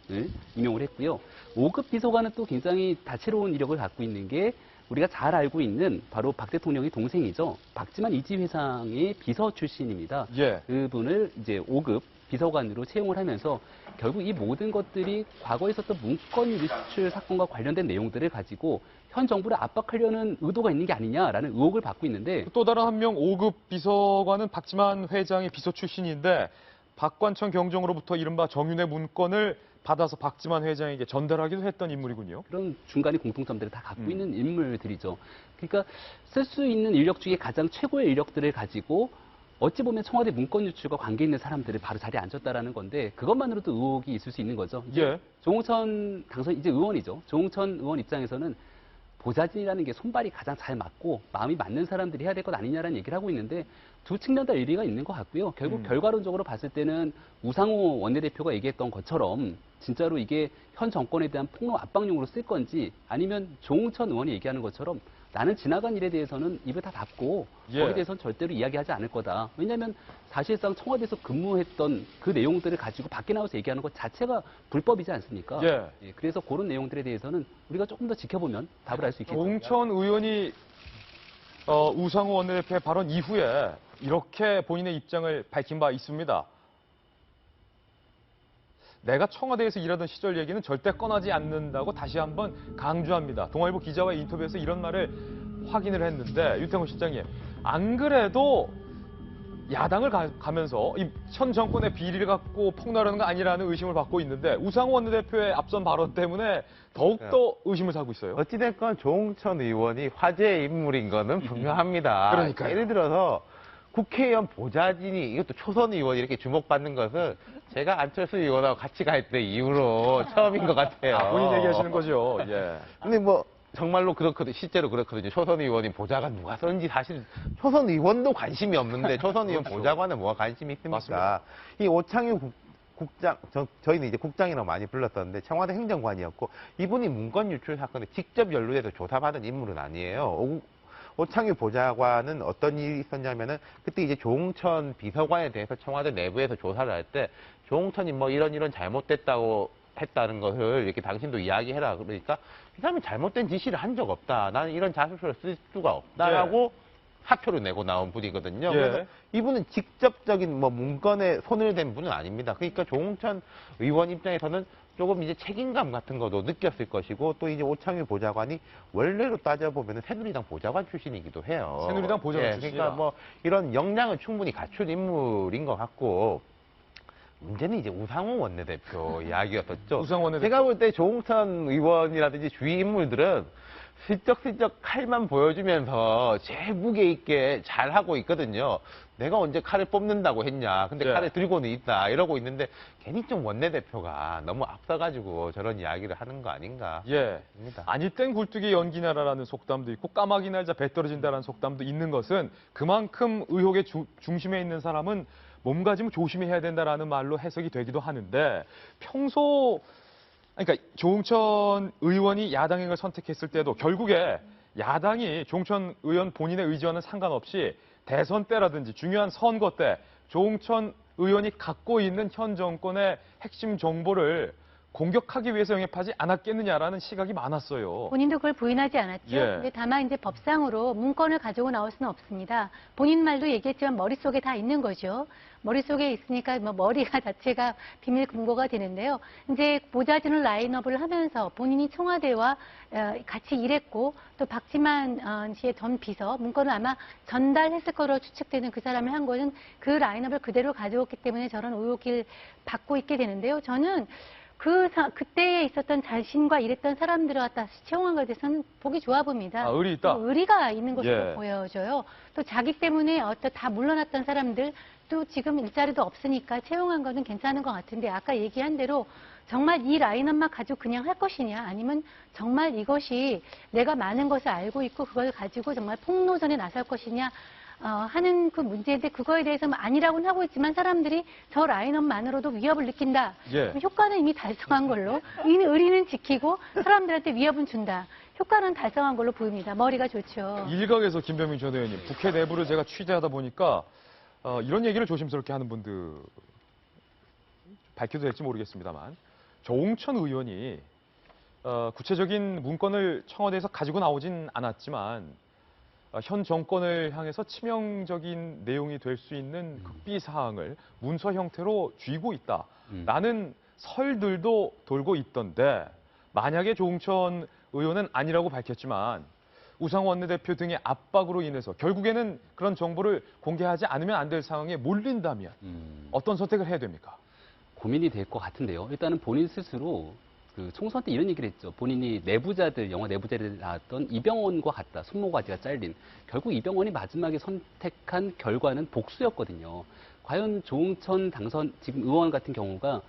임용을 했고요. 5급 비서관은 또 굉장히 다채로운 이력을 갖고 있는 게 우리가 잘 알고 있는 바로 박 대통령의 동생이죠. 박지만 이지회상의 비서 출신입니다. 예. 그분을 이제 5급 비서관으로 채용을 하면서 결국 이 모든 것들이 과거에 있었던 문건 유출 사건과 관련된 내용들을 가지고 현 정부를 압박하려는 의도가 있는 게 아니냐라는 의혹을 받고 있는데 또 다른 한 명 5급 비서관은 박지만 회장의 비서 출신인데 박관청 경정으로부터 이른바 정윤회 문건을 받아서 박지만 회장에게 전달하기도 했던 인물이군요. 그런 중간의 공통점들을 다 갖고 있는 인물들이죠. 그러니까 쓸 수 있는 인력 중에 가장 최고의 인력들을 가지고 어찌 보면 청와대 문건 유출과 관계 있는 사람들을 바로 자리에 앉혔다라는 건데 그것만으로도 의혹이 있을 수 있는 거죠. 예. 조홍천 당선 이제 의원이죠. 조홍천 의원 입장에서는 보좌진이라는 게 손발이 가장 잘 맞고 마음이 맞는 사람들이 해야 될 것 아니냐라는 얘기를 하고 있는데 두 측면 다 일리가 있는 것 같고요. 결국 결과론적으로 봤을 때는 우상호 원내대표가 얘기했던 것처럼 진짜로 이게 현 정권에 대한 폭로 압박용으로 쓸 건지 아니면 조홍천 의원이 얘기하는 것처럼 나는 지나간 일에 대해서는 입을 다 닫고 예. 거기에 대해서는 절대로 이야기하지 않을 거다. 왜냐하면 사실상 청와대에서 근무했던 그 내용들을 가지고 밖에 나와서 얘기하는 것 자체가 불법이지 않습니까? 예. 그래서 그런 내용들에 대해서는 우리가 조금 더 지켜보면 답을 알 수 있겠죠. 조홍천 의원이 우상호 원내대표의 발언 이후에 이렇게 본인의 입장을 밝힌 바 있습니다. 내가 청와대에서 일하던 시절 얘기는 절대 꺼내지 않는다고 다시 한번 강조합니다. 동아일보 기자와의 인터뷰에서 이런 말을 확인을 했는데 유태호 실장님, 안 그래도 야당을 가면서 이 현 정권의 비리를 갖고 폭로하는 거 아니라는 의심을 받고 있는데 우상호 원내대표의 앞선 발언 때문에 더욱더 의심을 사고 있어요. 어찌됐건 조홍천 의원이 화제의 인물인 거는 분명합니다. 그러니까요. 예를 들어서 국회의원 보좌진이 이것도 초선 의원이 이렇게 주목받는 것은 제가 안철수 의원하고 같이 갈 때 이후로 처음인 것 같아요. 본인 얘기하시는 거죠. 예. 근데 뭐 정말로 그렇거든요. 실제로 그렇거든요. 초선 의원이 보좌관 누가 썼는지 사실 초선 의원도 관심이 없는데 초선 의원 보좌관은 뭐가 관심이 있습니까? 맞습니다. 이 오창유 국장, 저희는 이제 국장이라고 많이 불렀었는데 청와대 행정관이었고 이분이 문건 유출 사건에 직접 연루돼서 조사받은 인물은 아니에요. 오창유 보좌관은 어떤 일이 있었냐면은 그때 이제 조홍천 비서관에 대해서 청와대 내부에서 조사를 할 때 조홍천이 뭐 이런 잘못됐다고 했다는 것을 이렇게 당신도 이야기해라. 그러니까 이 사람이 잘못된 지시를 한 적 없다. 나는 이런 자술서를 쓸 수가 없다라고 사표를 내고 나온 분이거든요. 그래서 이분은 직접적인 뭐 문건에 손을 댄 분은 아닙니다. 그러니까 조홍천 의원 입장에서는 조금 이제 책임감 같은 것도 느꼈을 것이고 또 이제 오창유 보좌관이 원래로 따져보면 새누리당 보좌관 출신이기도 해요. 새누리당 보좌관 출신이다. 그러니까 뭐 이런 역량을 충분히 갖춘 인물인 것 같고 문제는 이제 우상호 원내대표 이야기였었죠. 우상호 원내대표. 제가 볼 때 조홍천 의원이라든지 주위 인물들은 슬쩍슬쩍 칼만 보여주면서 제일 무게 있게 잘하고 있거든요. 내가 언제 칼을 뽑는다고 했냐. 근데 칼을 들고는 있다. 이러고 있는데 괜히 좀 원내대표가 너무 앞서가지고 저런 이야기를 하는 거 아닌가. 예. 아니 땐 굴뚝이 연기 나라라는 속담도 있고 까마귀 날자 배 떨어진다라는 속담도 있는 것은 그만큼 의혹의 중심에 있는 사람은 몸가짐을 조심해야 된다라는 말로 해석이 되기도 하는데 그러니까 조홍천 의원이 야당행을 선택했을 때도 결국에 야당이 조홍천 의원 본인의 의지와는 상관없이 대선 때라든지 중요한 선거 때 조홍천 의원이 갖고 있는 현 정권의 핵심 정보를 공격하기 위해서 영입하지 않았겠느냐라는 시각이 많았어요. 본인도 그걸 부인하지 않았죠. 예. 근데 다만 이제 법상으로 문건을 가지고 나올 수는 없습니다. 본인 말도 얘기했지만 머릿속에 다 있는 거죠. 머릿속에 있으니까 뭐 머리가 자체가 비밀 금고가 되는데요. 이제 보좌진을 라인업을 하면서 본인이 청와대와 같이 일했고 또 박지만 씨의 전 비서 문건을 아마 전달했을 거로 추측되는 그 사람을 한 거는 그 라인업을 그대로 가져왔기 때문에 저런 의혹을 받고 있게 되는데요. 저는 그때에 있었던 자신과 일했던 사람들을 갖다 채용한 것에 대해서는 보기 좋아 봅니다. 아, 의리 있다? 의리가 있는 것으로 예. 보여져요. 또 자기 때문에 다 물러났던 사람들, 또 지금 일자리도 없으니까 채용한 거는 괜찮은 것 같은데 아까 얘기한 대로 정말 이 라인업만 가지고 그냥 할 것이냐 아니면 정말 이것이 내가 많은 것을 알고 있고 그걸 가지고 정말 폭로전에 나설 것이냐 하는 그 문제인데 그거에 대해서는 아니라고는 하고 있지만 사람들이 저 라인업만으로도 위협을 느낀다. 예. 효과는 이미 달성한 걸로 이미 의리는 지키고 사람들한테 위협은 준다. 효과는 달성한 걸로 보입니다. 머리가 좋죠. 일각에서 김병민 전 의원님, 국회 내부를 제가 취재하다 보니까 이런 얘기를 조심스럽게 하는 분들 밝혀도 될지 모르겠습니다만 조홍천 의원이 구체적인 문건을 청와대에서 가지고 나오진 않았지만 현 정권을 향해서 치명적인 내용이 될 수 있는 극비 사항을 문서 형태로 쥐고 있다라는 설들도 돌고 있던데 만약에 조홍천 의원은 아니라고 밝혔지만 우상 원내대표 등의 압박으로 인해서 결국에는 그런 정보를 공개하지 않으면 안 될 상황에 몰린다면 어떤 선택을 해야 됩니까? 고민이 될 것 같은데요. 일단은 본인 스스로 그 총선 때 이런 얘기를 했죠. 본인이 내부자들, 영화 내부자들 나왔던 이병헌과 같다. 손모가지가 잘린. 결국 이병헌이 마지막에 선택한 결과는 복수였거든요. 과연 조홍천 지금 의원 같은 경우가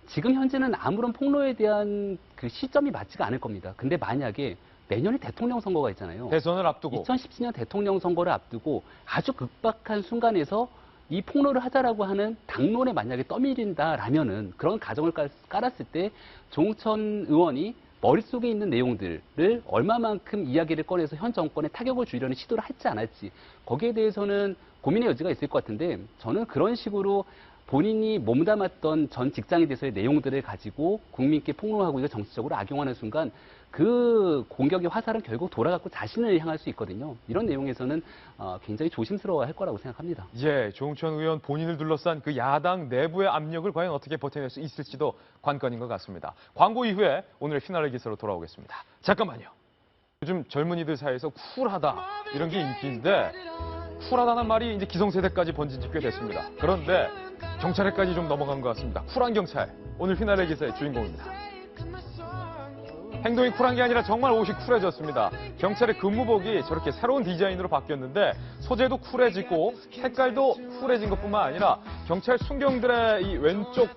지금 현재는 아무런 폭로에 대한 그 시점이 맞지가 않을 겁니다. 근데 만약에 내년에 대통령 선거가 있잖아요. 대선을 앞두고. 2017년 대통령 선거를 앞두고 아주 급박한 순간에서 이 폭로를 하자라고 하는 당론에 만약에 떠밀린다라면은 그런 가정을 깔았을 때 조홍천 의원이 머릿속에 있는 내용들을 얼마만큼 이야기를 꺼내서 현 정권에 타격을 주려는 시도를 할지 안 할지 거기에 대해서는 고민의 여지가 있을 것 같은데 저는 그런 식으로 본인이 몸담았던 전 직장에 대해서의 내용들을 가지고 국민께 폭로하고 이거 정치적으로 악용하는 순간 그 공격의 화살은 결국 돌아가고 자신을 향할 수 있거든요. 이런 내용에서는 굉장히 조심스러워할 거라고 생각합니다. 예, 조홍천 의원 본인을 둘러싼 그 야당 내부의 압력을 과연 어떻게 버텨낼 수 있을지도 관건인 것 같습니다. 광고 이후에 오늘 피날레 기사로 돌아오겠습니다. 잠깐만요. 요즘 젊은이들 사이에서 쿨하다 이런 게 인기인데 쿨하다는 말이 이제 기성세대까지 번진 지 꽤 됐습니다. 그런데 경찰에까지 좀 넘어간 것 같습니다. 쿨한 경찰, 오늘 피날레 기사의 주인공입니다. 행동이 쿨한 게 아니라 정말 옷이 쿨해졌습니다. 경찰의 근무복이 저렇게 새로운 디자인으로 바뀌었는데 소재도 쿨해지고 색깔도 쿨해진 것뿐만 아니라 경찰 순경들의 이 왼쪽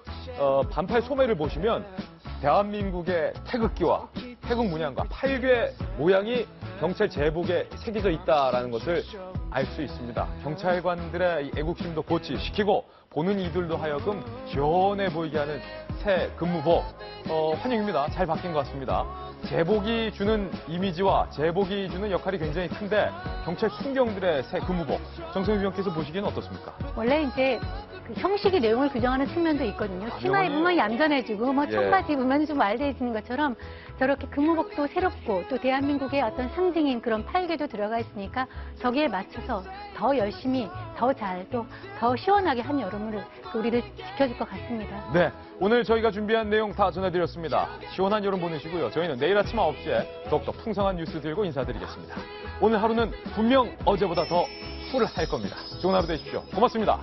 반팔 소매를 보시면 대한민국의 태극기와 태국 문양과 팔괘 모양이 경찰 제복에 새겨져 있다는 것을 알 수 있습니다. 경찰관들의 이 애국심도 고취시키고 보는 이들도 하여금 시원해 보이게 하는 새 근무복 환영입니다. 잘 바뀐 것 같습니다. 제복이 주는 이미지와 제복이 주는 역할이 굉장히 큰데 경찰 순경들의 새 근무복 정성희 위원께서 보시기에는 어떻습니까? 원래 이제 그 형식이 내용을 규정하는 측면도 있거든요. 치마 입으면 얌전해지고 뭐 청바지 입으면 좀 와일드해지는 것처럼 저렇게 근무복도 새롭고 또 대한민국의 어떤 상징인 그런 팔괘도 들어가 있으니까 저기에 맞춰서 더 열심히 더 잘 또 더 시원하게 한 여름을 우리를 지켜줄 것 같습니다. 네, 오늘 저희가 준비한 내용 다 전해드렸습니다. 시원한 여름 보내시고요. 저희는 내일 아침 9시에 더욱더 풍성한 뉴스 들고 인사드리겠습니다. 오늘 하루는 분명 어제보다 더 쿨할 겁니다. 좋은 하루 되십시오. 고맙습니다.